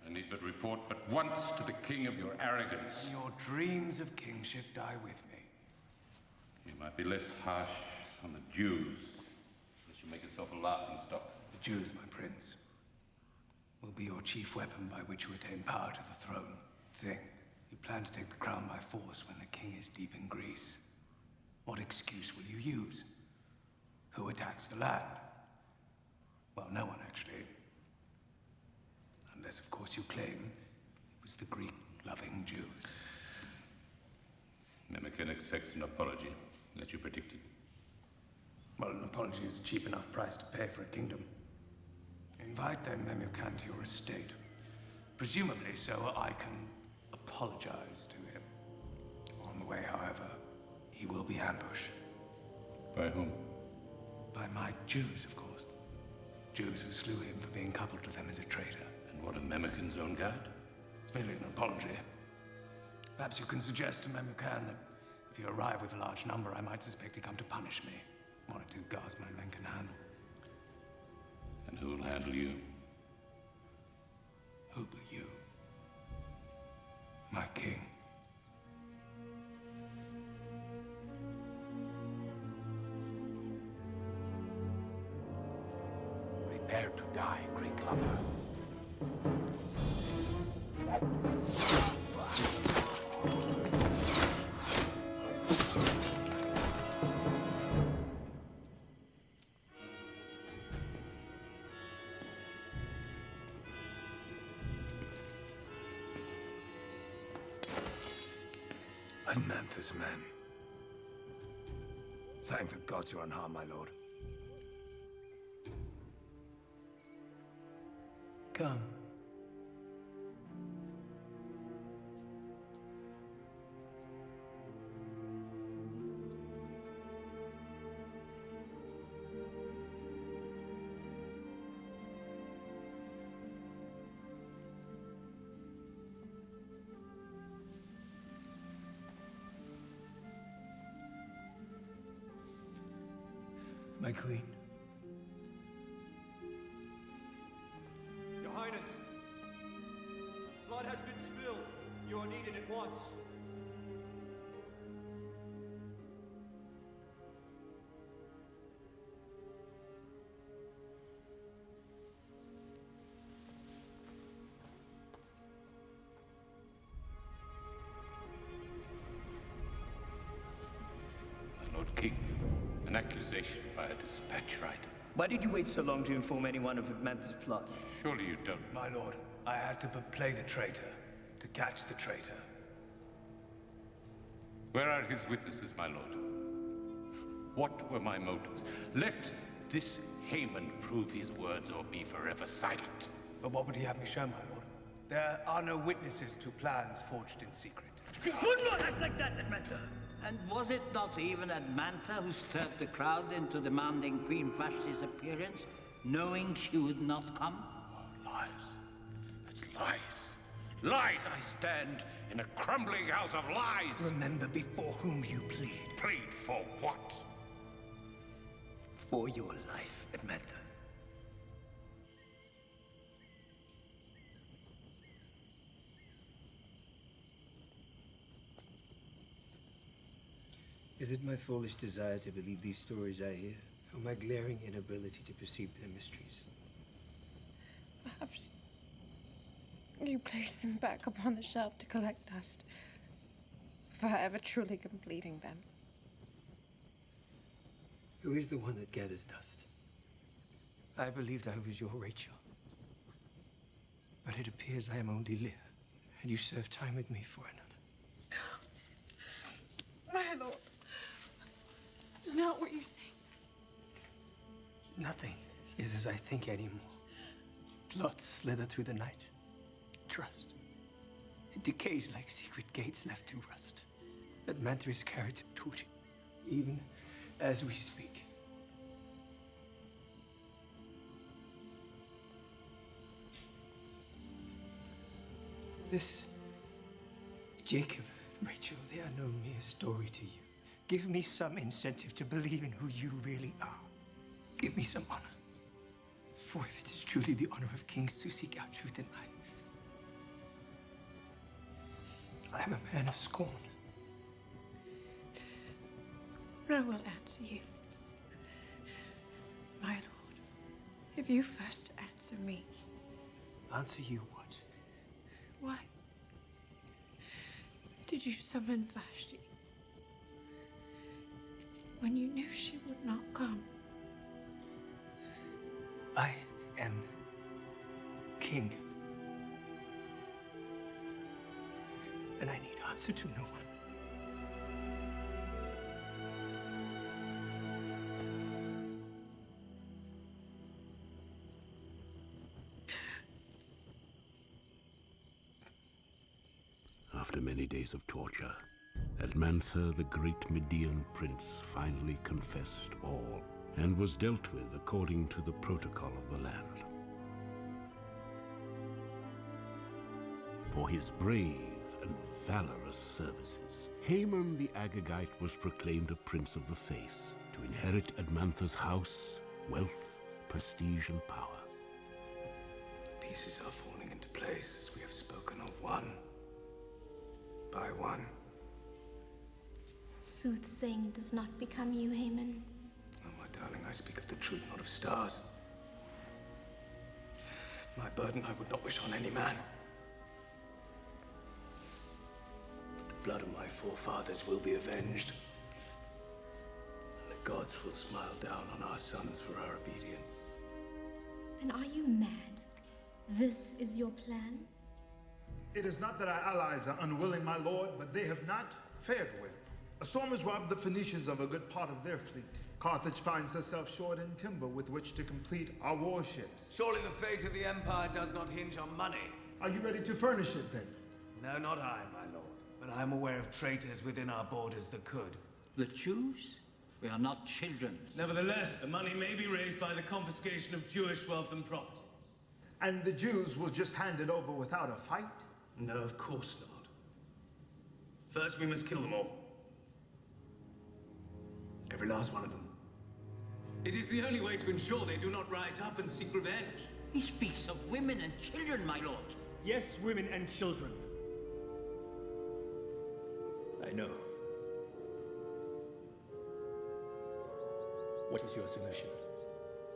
I need but report but once to the king of your arrogance. Your dreams of kingship die with me. You might be less harsh on the Jews, unless you make yourself a laughing stock. The Jews, my prince, will be your chief weapon by which you attain power to the throne. Think, you plan to take the crown by force when the king is deep in Greece. What excuse will you use? Who attacks the land? Well, no one, actually. Unless, of course, you claim it was the Greek-loving Jews. Memucan expects an apology, that you predicted. Well, an apology is a cheap enough price to pay for a kingdom. Invite then Memucan to your estate. Presumably so I can apologize to him. On the way, however, he will be ambushed. By whom? By my Jews, of course. Jews who slew him for being coupled to them as a traitor. And what of Memucan's own guard? It's merely an apology. Perhaps you can suggest to Memucan that if you arrive with a large number, I might suspect he come to punish me. One or two guards my men can handle. And who will handle you? Who but you? My king. Prepare to die, Greek lover. Admantha's men. Thank the gods you're unharmed, my lord. Come. My queen. Your Highness, blood has been spilled. You are needed at once. My Lord King, an accusation by a dispatch rider. Why did you wait so long to inform anyone of Admantha's plot? Surely you don't. My lord, I had to play the traitor, to catch the traitor. Where are his witnesses, my lord? What were my motives? Let this Haman prove his words or be forever silent. But what would he have me show, my lord? There are no witnesses to plans forged in secret. Would not act like that, Admantha! And was it not even Admantha who stirred the crowd into demanding Queen Vashti's appearance, knowing she would not come? Oh, lies. It's lies. Lies! I stand in a crumbling house of lies! Remember before whom you plead. Plead for what? For your life, Admantha. Is it my foolish desire to believe these stories I hear, or my glaring inability to perceive their mysteries? Perhaps you place them back upon the shelf to collect dust, before ever truly completing them. Who is the one that gathers dust? I believed I was your Rachel. But it appears I am only Leah, and you serve time with me for another. My lord, it's not what you think. Nothing is as I think anymore. Plots slither through the night. Trust. It decays like secret gates left to rust. Admantha is carried to torture, even as we speak. This Jacob, Rachel, they are no mere story to you. Give me some incentive to believe in who you really are. Give me some honor. For if it is truly the honor of kings to seek out truth in life, I am a man of scorn. I will answer you. My lord, if you first answer me. Answer you what? Why did you summon Vashti when you knew she would not come? I am king. And I need answer to no one. After many days of torture, Admantha, the great Median prince, finally confessed all and was dealt with according to the protocol of the land. For his brave and valorous services, Haman the Agagite was proclaimed a prince of the faith to inherit Admantha's house, wealth, prestige, and power. Pieces are falling into place. We have spoken of one by one. Soothsaying does not become you, Haman. Oh, my darling, I speak of the truth, not of stars. My burden I would not wish on any man. The blood of my forefathers will be avenged. And the gods will smile down on our sons for our obedience. Then are you mad? This is your plan? It is not that our allies are unwilling, my lord, but they have not fared well. A storm has robbed the Phoenicians of a good part of their fleet. Carthage finds herself short in timber with which to complete our warships. Surely the fate of the Empire does not hinge on money. Are you ready to furnish it then? No, not I, my lord. But I am aware of traitors within our borders that could. The Jews? We are not children. Nevertheless, the money may be raised by the confiscation of Jewish wealth and property. And the Jews will just hand it over without a fight? No, of course not. First, we must kill them all. Every last one of them. It is the only way to ensure they do not rise up and seek revenge. He speaks of women and children, my lord. Yes, women and children. I know. What is your solution?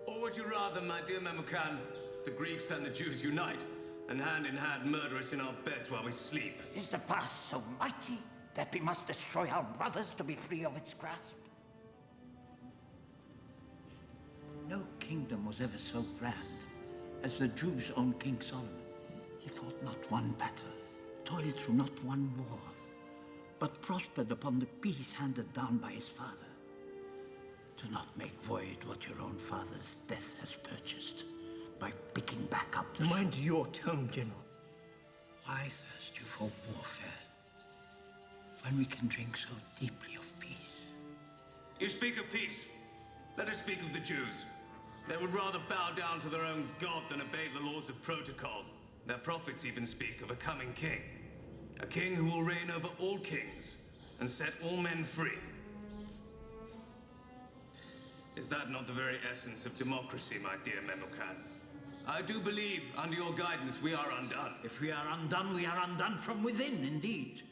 Or would you rather, my dear Memucan, the Greeks and the Jews unite, and hand in hand murder us in our beds while we sleep? Is the past so mighty that we must destroy our brothers to be free of its grasp? No kingdom was ever so grand as the Jews' own King Solomon. He fought not one battle, toiled through not one war, but prospered upon the peace handed down by his father. Do not make void what your own father's death has purchased by picking back up the Mind your tone, General. Why thirst you for warfare when we can drink so deeply of peace? You speak of peace. Let us speak of the Jews. They would rather bow down to their own god than obey the laws of protocol. Their prophets even speak of a coming king. A king who will reign over all kings and set all men free. Is that not the very essence of democracy, my dear Memucan? I do believe, under your guidance, we are undone. If we are undone from within, indeed.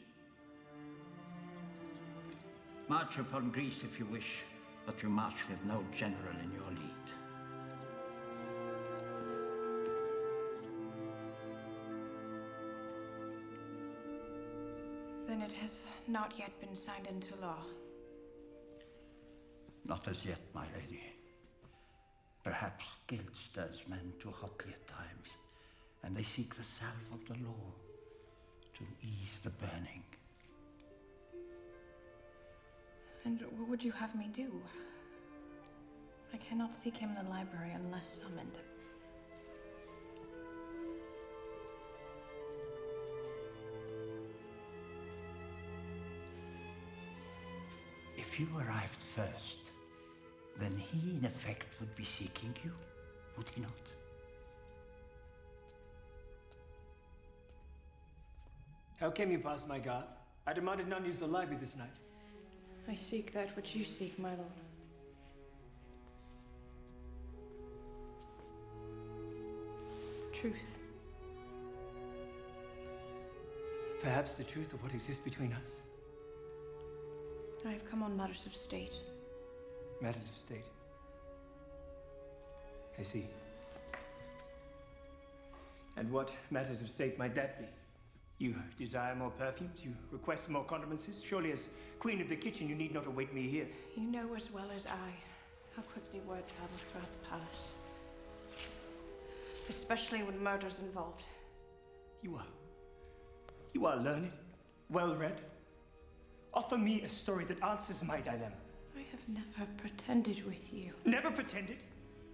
March upon Greece if you wish, but you march with no general in your lead. Then it has not yet been signed into law. Not as yet, my lady. Perhaps guilt stirs men too hotly at times, and they seek the salve of the law to ease the burning. And what would you have me do? I cannot seek him in the library unless summoned. If you arrived first, then he, in effect, would be seeking you, would he not? How came you past my guard? I demanded none use the library this night. I seek that which you seek, my lord. Truth. Perhaps the truth of what exists between us. I have come on matters of state. Matters of state. I see. And what matters of state might that be? You desire more perfumes? You request more condiments? Surely as queen of the kitchen, you need not await me here. You know as well as I how quickly word travels throughout the palace. Especially when murder's involved. You are learned, well-read. Offer me a story that answers my dilemma. I have never pretended with you. Never pretended?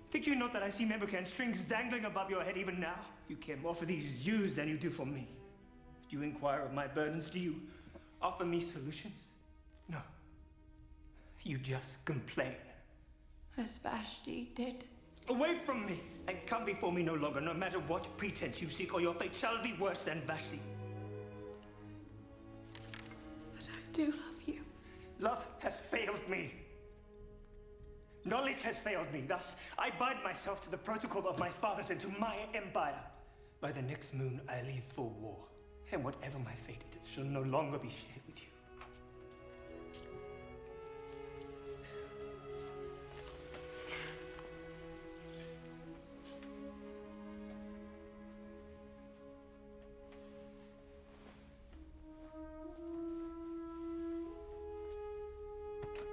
Think you not that I see Memucan strings dangling above your head even now? You care more for these Jews than you do for me. Do you inquire of my burdens? Do you offer me solutions? No. You just complain. As Vashti did. Away from me, and come before me no longer, no matter what pretense you seek, or your fate shall be worse than Vashti. But I do love you. Love has failed me. Knowledge has failed me. Thus, I bind myself to the protocol of my fathers and to my empire. By the next moon, I leave for war. And whatever my fate, it shall no longer be shared with you.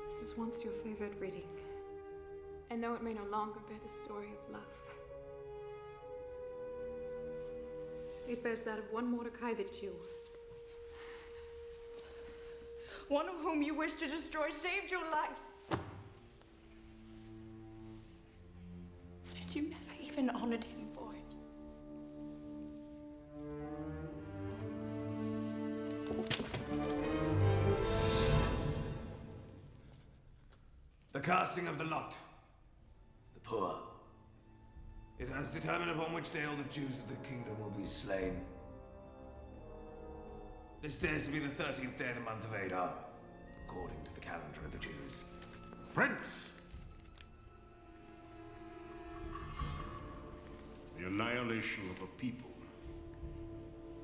This is once your favorite reading. And though it may no longer bear the story of love, it bears that of one Mordecai the Jew. one of whom you wish to destroy saved your life. And you never even honored him for it. The casting of the lot. The poor. It has determined upon which day all the Jews of the kingdom will be slain. This day is to be the 13th day of the month of Adar, according to the calendar of the Jews. Prince! The annihilation of a people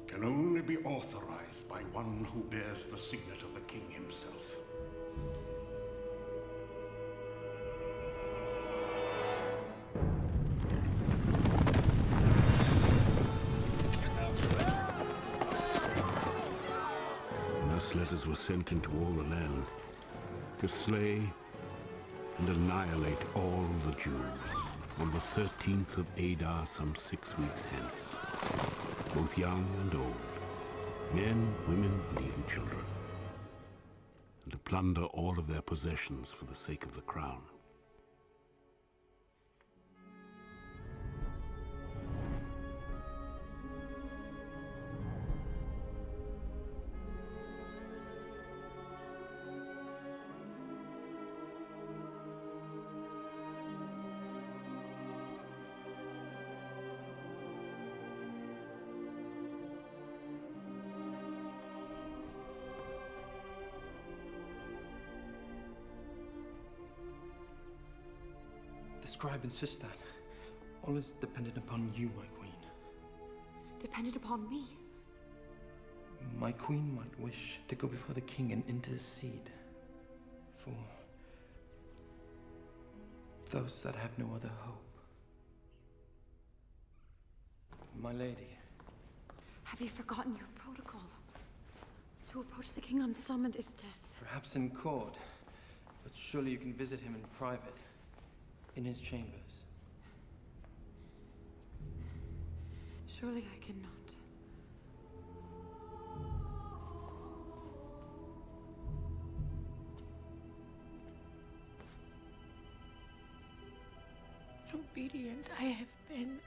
can only be authorized by one who bears the signet of the king himself. Thus letters were sent into all the land to slay and annihilate all the Jews on the 13th of Adar, some 6 weeks hence, both young and old, men, women, and even children, and to plunder all of their possessions for the sake of the crown. The scribe insists that all is dependent upon you, my queen. Dependent upon me? My queen might wish to go before the king and intercede for those that have no other hope. My lady. Have you forgotten your protocol? To approach the king unsummoned is death. Perhaps in court, but surely you can visit him in private, in his chambers. Surely I cannot. Obedient I have been.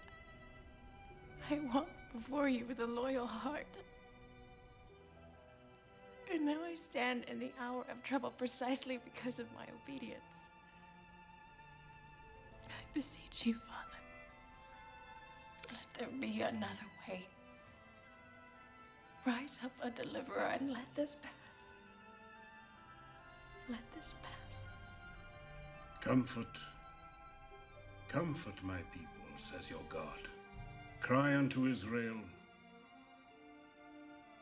I walked before you with a loyal heart. And now I stand in the hour of trouble precisely because of my obedience. I beseech you, Father, let there be another way. Rise up a deliverer and let this pass. Let this pass. Comfort, comfort my people, says your God. Cry unto Israel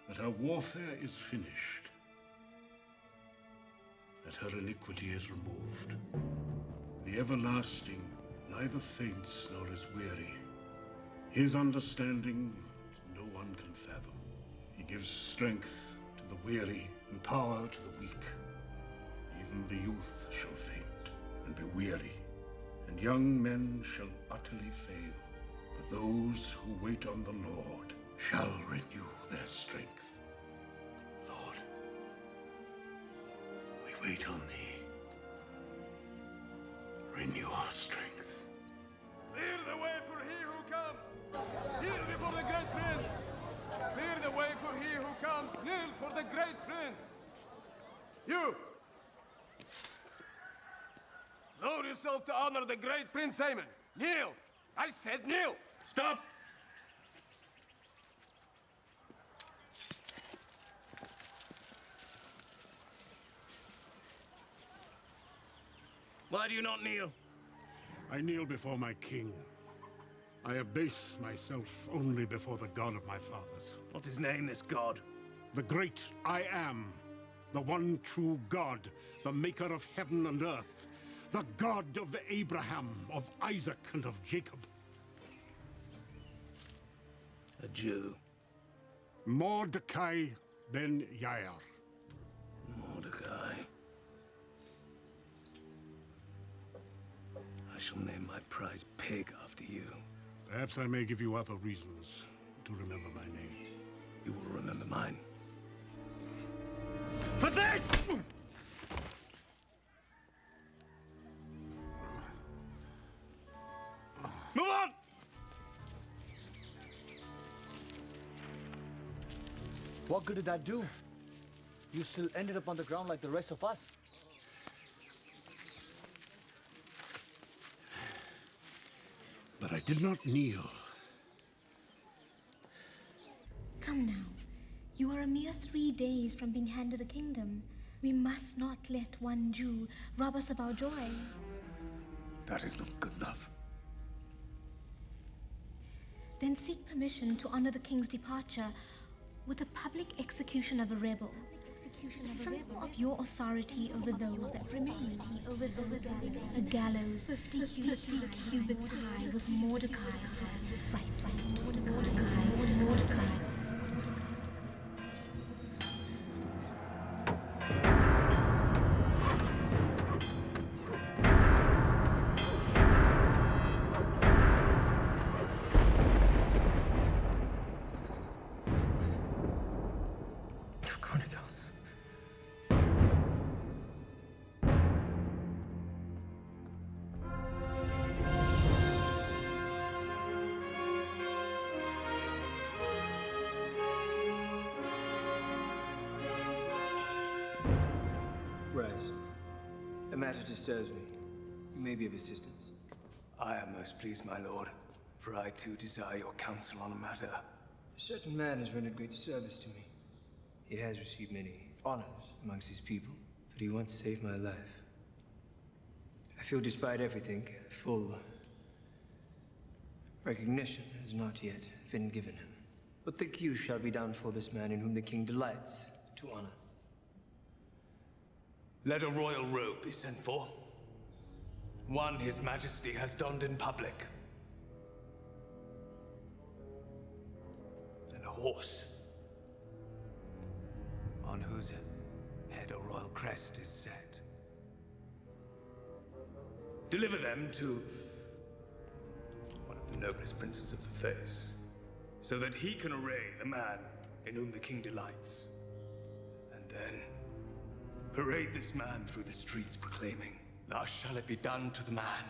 that her warfare is finished, that her iniquity is removed. The everlasting neither faints nor is weary. His understanding no one can fathom. He gives strength to the weary and power to the weak. Even the youth shall faint and be weary, and young men shall utterly fail. But those who wait on the Lord shall renew their strength. Lord, we wait on thee. Renew our strength. Clear the way for he who comes! Kneel before the great prince! Clear the way for he who comes! Kneel for the great prince! You! Lower yourself to honor the great Prince Haman! Kneel! I said kneel! Stop! Why do you not kneel? I kneel before my king. I abase myself only before the God of my fathers. What's his name, this God? The great I Am, the one true God, the maker of heaven and earth, the God of Abraham, of Isaac, and of Jacob. A Jew. Mordecai ben Yair. Mordecai. I shall name my prize pig after you. Perhaps I may give you other reasons to remember my name. You will remember mine. For this! Move on! What good did that do? You still ended up on the ground like the rest of us. But I did not kneel. Come now. You are a mere 3 days from being handed a kingdom. We must not let one Jew rob us of our joy. That is not good enough. Then seek permission to honor the king's departure with a public execution of a rebel. Some of your authority over those that remain. A gallows 50 cubits high with Mordecai. Right, Mordecai. Rise. A matter disturbs me. You may be of assistance. I am most pleased, my lord, for I too desire your counsel on a matter. A certain man has rendered great service to me. He has received many honors amongst his people, but he once saved my life. I feel despite everything, full recognition has not yet been given him. What think you shall be done for this man in whom the king delights to honor? Let a royal robe be sent for. One His Majesty has donned in public. And a horse, on whose head a royal crest is set. Deliver them to one of the noblest princes of the face, so that he can array the man in whom the king delights. And then parade this man through the streets proclaiming, "Thus shall it be done to the man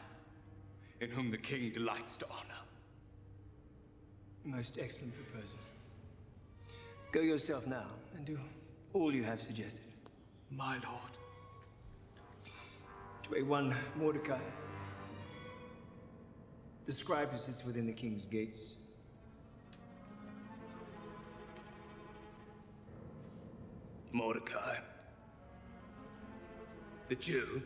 in whom the king delights to honor." Most excellent proposal. Go yourself now and do all you have suggested. My lord. To A1 Mordecai, the scribe who sits within the king's gates. Mordecai, the Jew.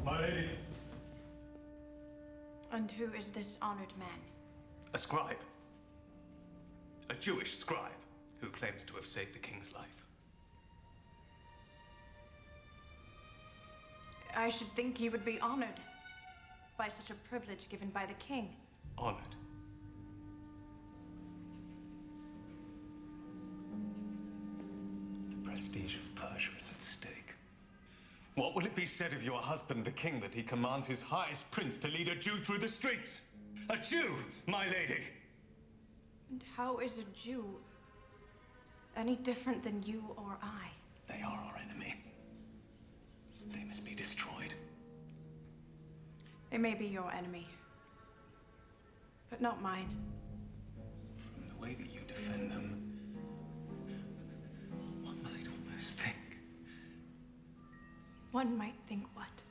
My lady. And who is this honored man? A scribe. A Jewish scribe who claims to have saved the king's life. I should think you would be honored by such a privilege given by the king. Honored. The prestige of Persia is at stake. What will it be said of your husband, the king, that he commands his highest prince to lead a Jew through the streets? A Jew, my lady! And how is a Jew any different than you or I? They are our enemy. They must be destroyed. They may be your enemy, but not mine. From the way that you defend them, one might almost think. One might think what?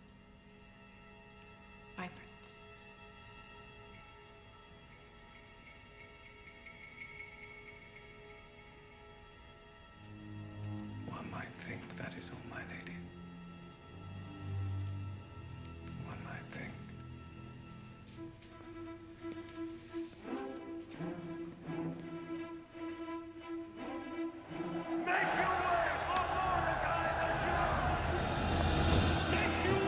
My prince. One might think that is all, my lady. One might think. Make your way for Mordecai the Jew! Make your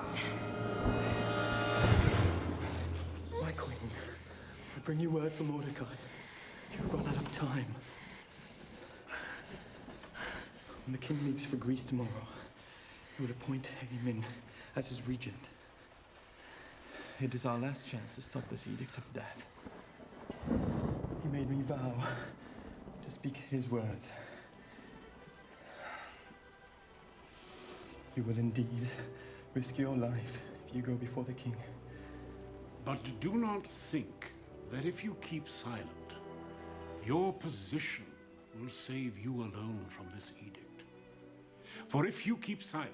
gods! My queen, I bring you word from Mordecai. You've run out of time. When the king leaves for Greece tomorrow, he will appoint Haman as his regent. It is our last chance to stop this edict of death. He made me vow to speak his words. You will indeed risk your life if you go before the king. But do not think that if you keep silent, your position will save you alone from this edict. For if you keep silent,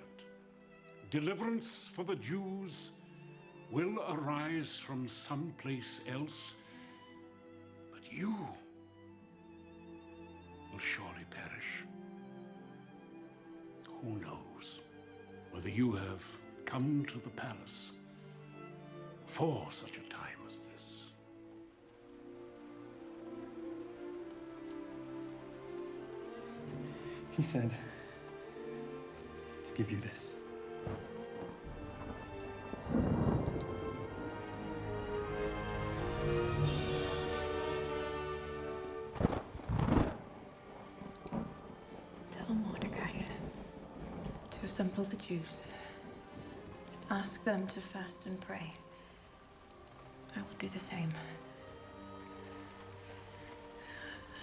deliverance for the Jews will arise from someplace else, but you will surely perish. Who knows whether you have come to the palace for such a time as this? He said to give you this. Tell Mordecai to assemble the Jews. Ask them to fast and pray. I will do the same.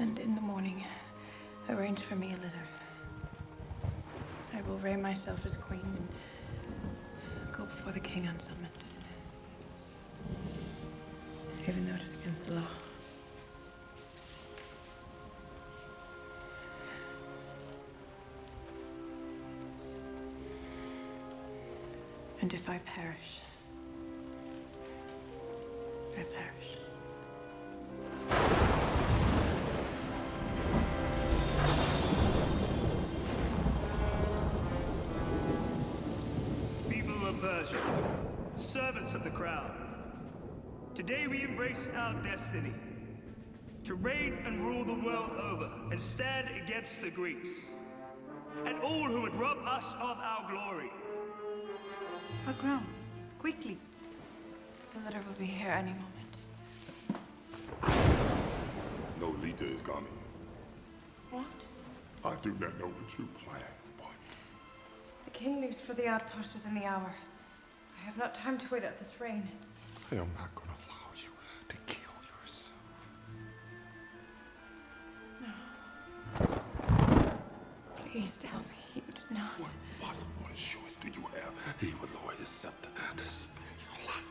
And in the morning, arrange for me a litter. I will array myself as queen and go before the king unsummoned. Even though it is against the law. And if I perish, I perish. People of Persia, servants of the crown, today we embrace our destiny to reign and rule the world over and stand against the Greeks and all who would rob us of our glory. A crown, quickly. The litter will be here any moment. No leader is coming. What? I do not know what you plan, but The king leaves for the outpost within the hour. I have not time to wait out this rain. I am not going to allow you to kill yourself. Please tell me you did not. What possible assurance do you have he will lower his scepter to spare your life?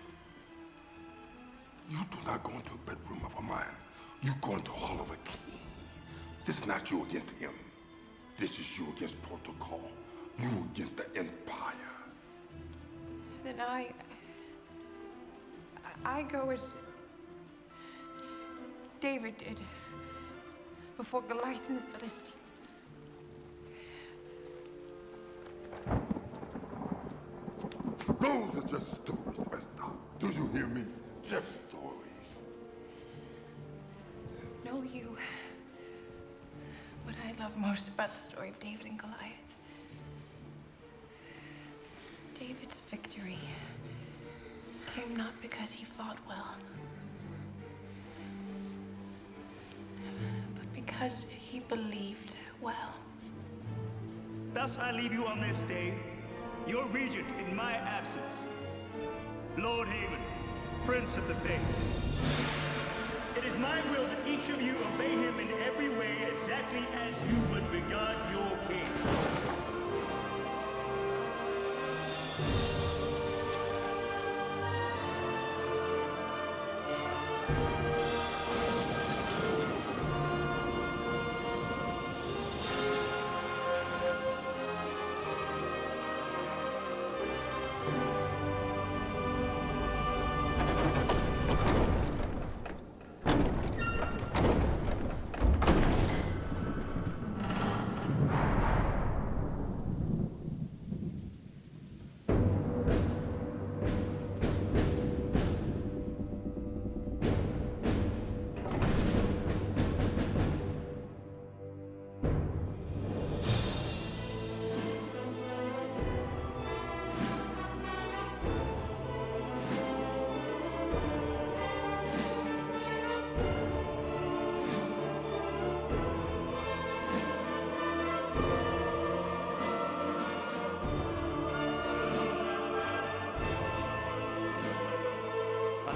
You do not go into a bedroom of a man. You go into the hall of a king. This is not you against him. This is you against protocol. You against the empire. Then I go as David did before Goliath and the Philistines. Those are just stories, Esther. Do you hear me? Just stories. Know you. What I love most about the story of David and Goliath. David's victory came not because he fought well, but because he believed well. Thus I leave you on this day, your regent in my absence, Lord Haven, Prince of the Pace. It is my will that each of you obey him in every way exactly as you would regard your king.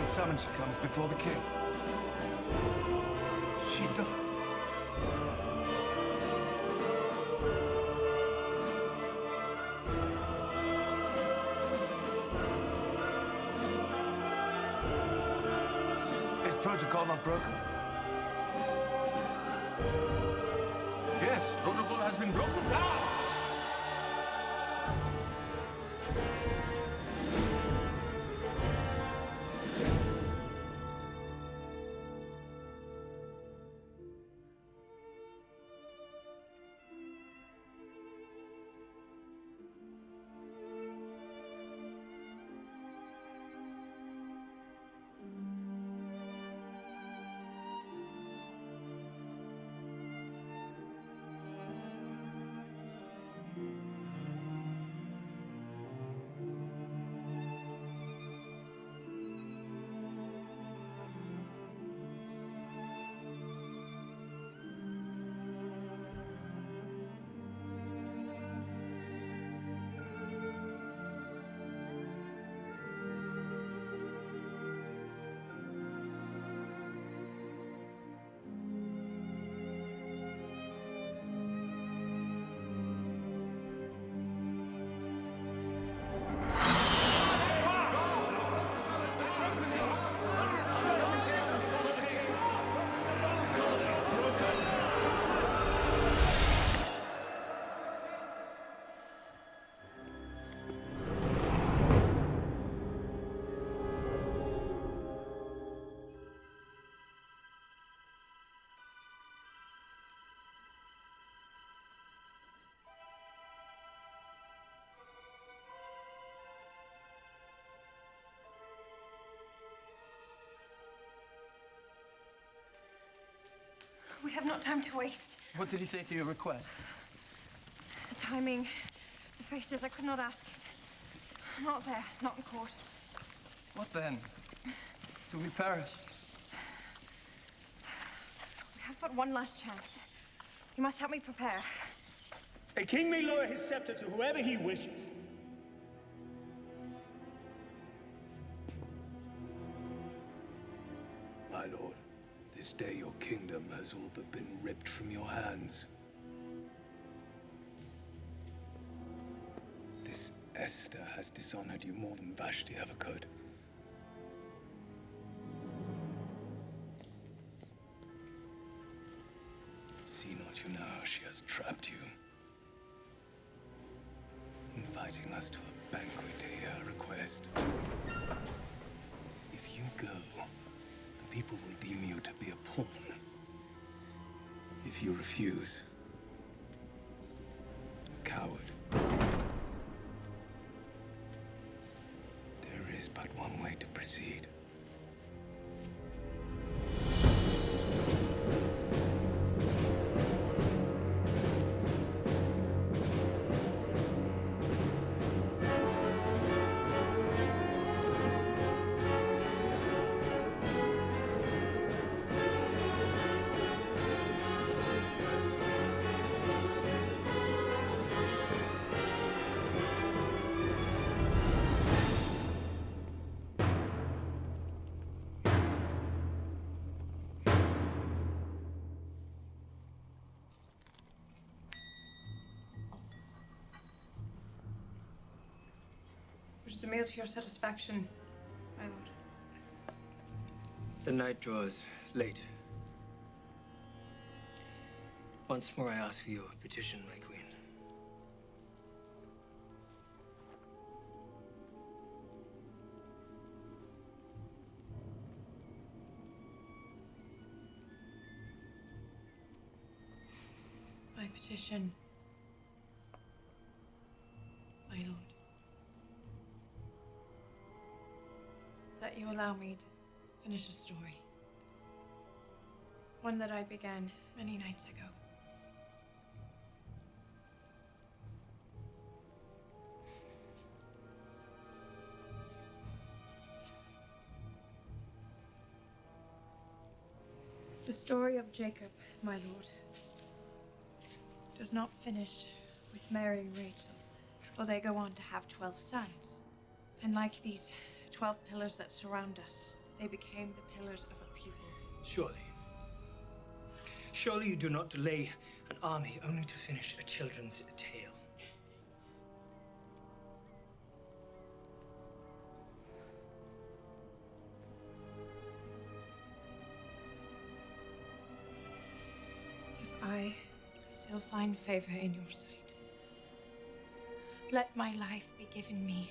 unsummoned she comes before the king. She does. Is protocol not broken? Yes, protocol has been broken. We have not time to waste. What did he say to your request? The timing, the faces, I could not ask it. Not there, not in court. What then? Do we perish? We have but one last chance. You must help me prepare. A king may lower his scepter to whoever he wishes. My lord, this day your kingdom has all but been ripped from your hands. This Esther has dishonored you more than Vashti ever could. See not you now how she has trapped you, inviting us to a banquet to hear her request. If you go, the people will deem you to be a pawn. If you refuse, a coward. There is but one way to proceed. Was the meal to your satisfaction, my lord? The night draws late. Once more I ask for your petition, my queen. My petition, my lord, is that you allow me to finish a story. One that I began many nights ago. The story of Jacob, my lord, does not finish with Mary and Rachel, for they go on to have 12 sons. And like these 12 pillars that surround us, they became the pillars of a people. Surely you do not delay an army only to finish a children's tale. If I still find favor in your sight, let my life be given me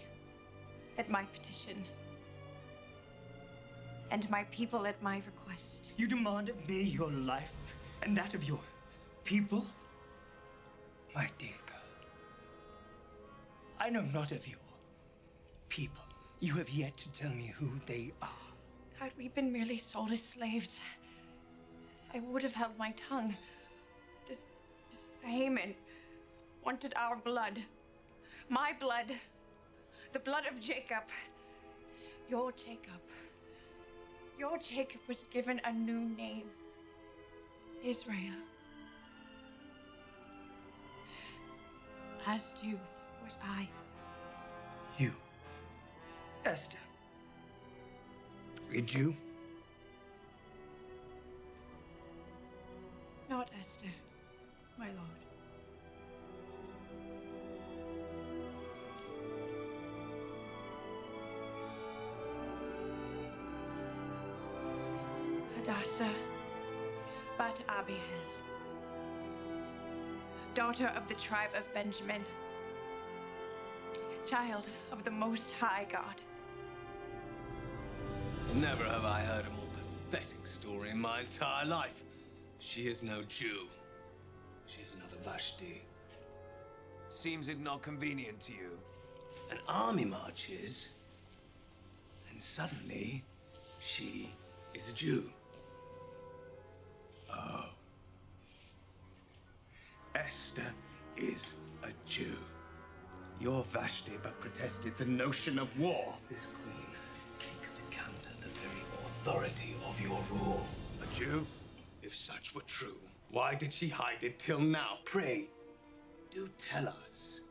at my petition, and my people at my request. You demand of me your life and that of your people? My dear girl, I know not of your people. You have yet to tell me who they are. Had we been merely sold as slaves, I would have held my tongue. This Haman wanted our blood. My blood. The blood of Jacob. Your Jacob. Your Jacob was given a new name. Israel. As Jew was I. You, Esther, a Jew? Not Esther, my lord. Hadassah, Bat Abihail, daughter of the tribe of Benjamin, child of the Most High God. Never have I heard a more pathetic story in my entire life. She is no Jew. She is another Vashti. Seems it not convenient to you? An army marches, and suddenly she is a Jew. Oh. Esther is a Jew. You're Vashti, but protested the notion of war. This queen seeks to counter the very authority of your rule. A Jew? If such were true, why did she hide it till now? Pray, do tell us.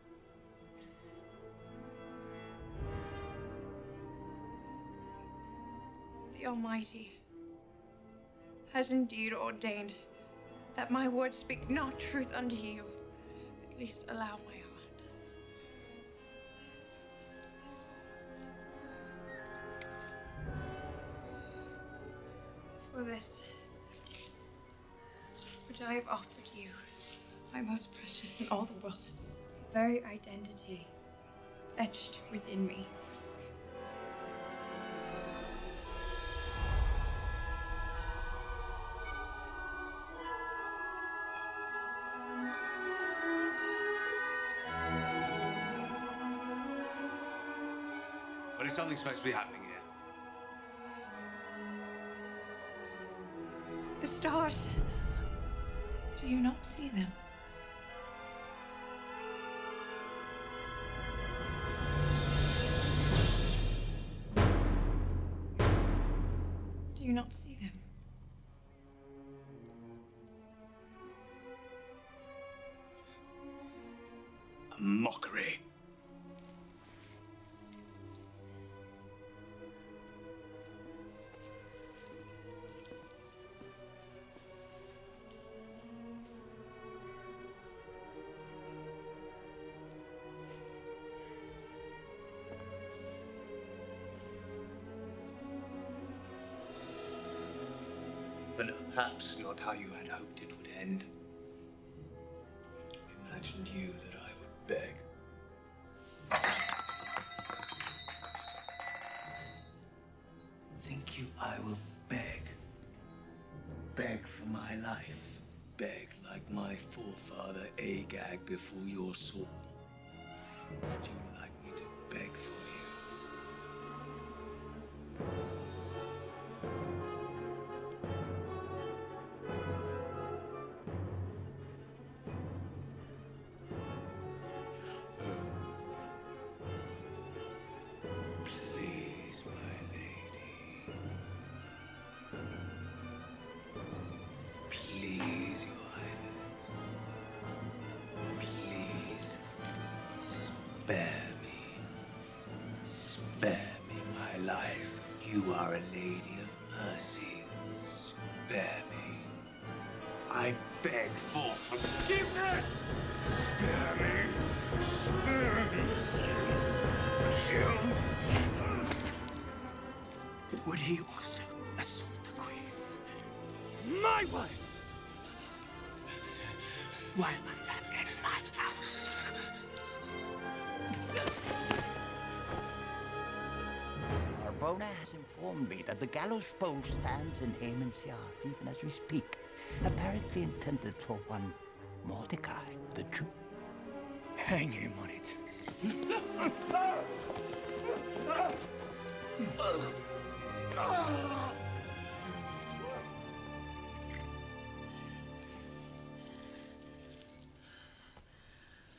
The Almighty has indeed ordained that my words speak not truth unto you. At least allow my heart. For this, which I have offered you, my most precious in all the world, very identity etched within me. But is something supposed to be happening here? The stars. Do you not see them? Do you not see them? A mockery. But perhaps not how you had hoped it would end. Imagined you that I would beg. Think you I will beg? Beg for my life? Beg like my forefather Agag before your Saul? Would you like me to beg for you? Please, my lady. Please, Your Highness. Please, spare me. Spare me my life. You are a lady of mercy. Spare me. I beg for forgiveness! Spare me! Spare me! Kill! Would he also assault the queen? My wife! While I am in my house. Arbona has informed me that the gallows pole stands in Haman's yard, even as we speak. Apparently intended for one Mordecai, the Jew. Hang him on it.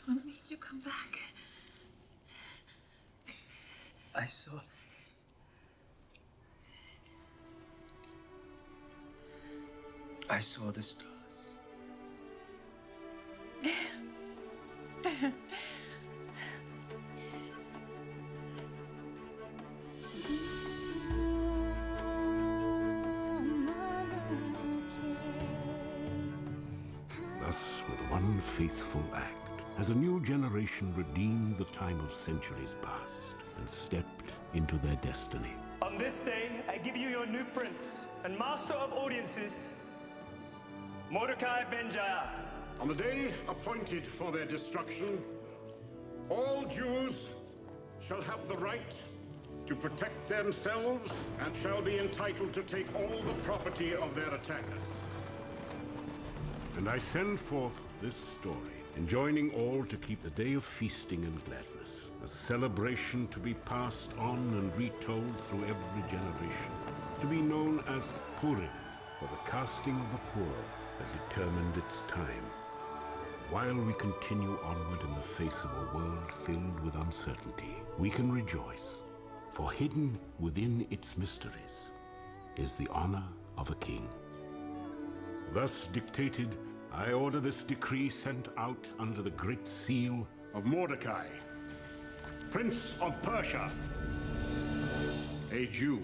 What made you come back? I saw the stars. Thus, with one faithful act, has a new generation redeemed the time of centuries past and stepped into their destiny. On this day, I give you your new prince and master of audiences, Mordecai Ben-Jair. On the day appointed for their destruction, all Jews shall have the right to protect themselves and shall be entitled to take all the property of their attackers. And I send forth this story, enjoining all to keep the day of feasting and gladness, a celebration to be passed on and retold through every generation, to be known as Purim, for the casting of the poor that determined its time. While we continue onward in the face of a world filled with uncertainty, we can rejoice, for hidden within its mysteries is the honor of a king. Thus dictated, I order this decree sent out under the great seal of Mordecai, Prince of Persia, a Jew.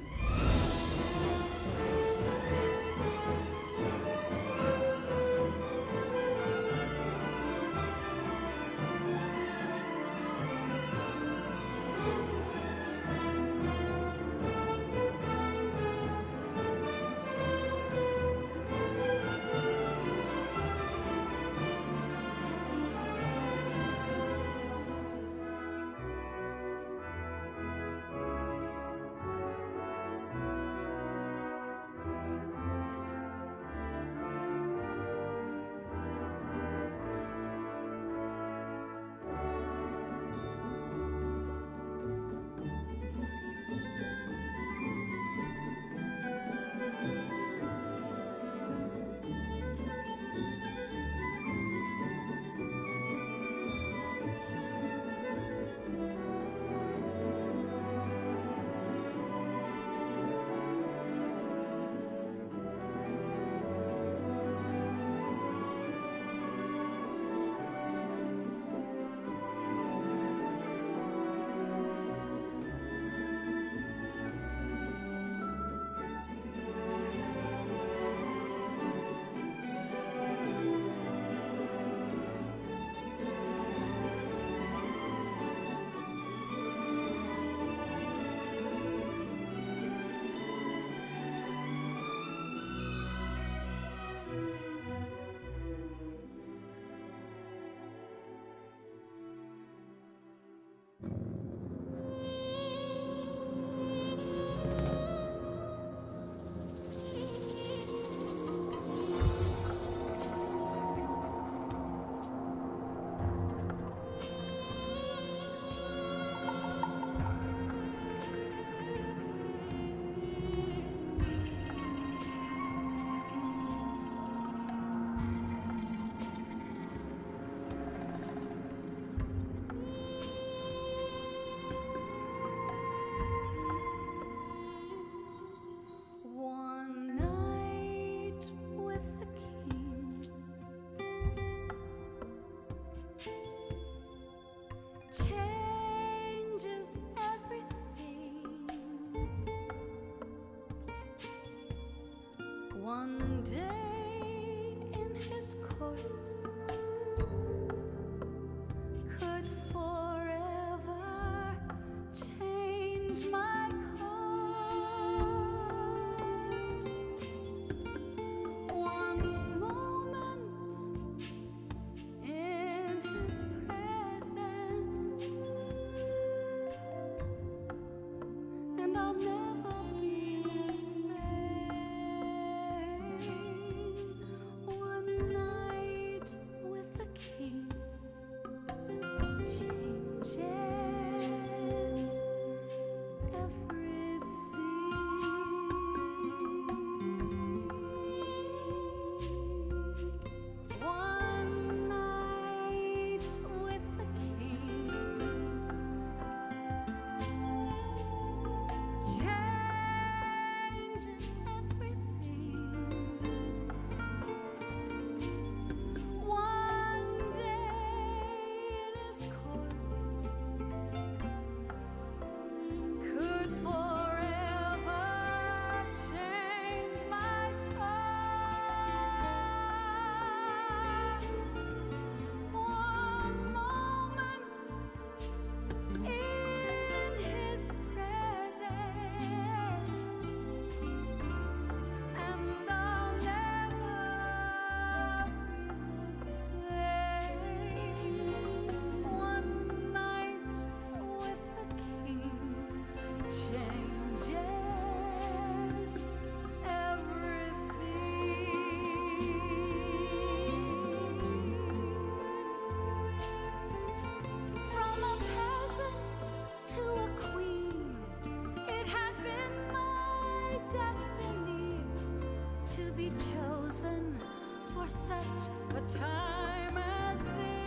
One day in his courts could forever change my course. One moment in his presence, and I'll never be the same. One night with the king changes everything. One night with the king changes everything. One day in his courts could forever change my course. One moment in his presence, and I'll never be the same. One night with the king changes everything. From a peasant to a queen, it had been my destiny to be chosen for such a time as this.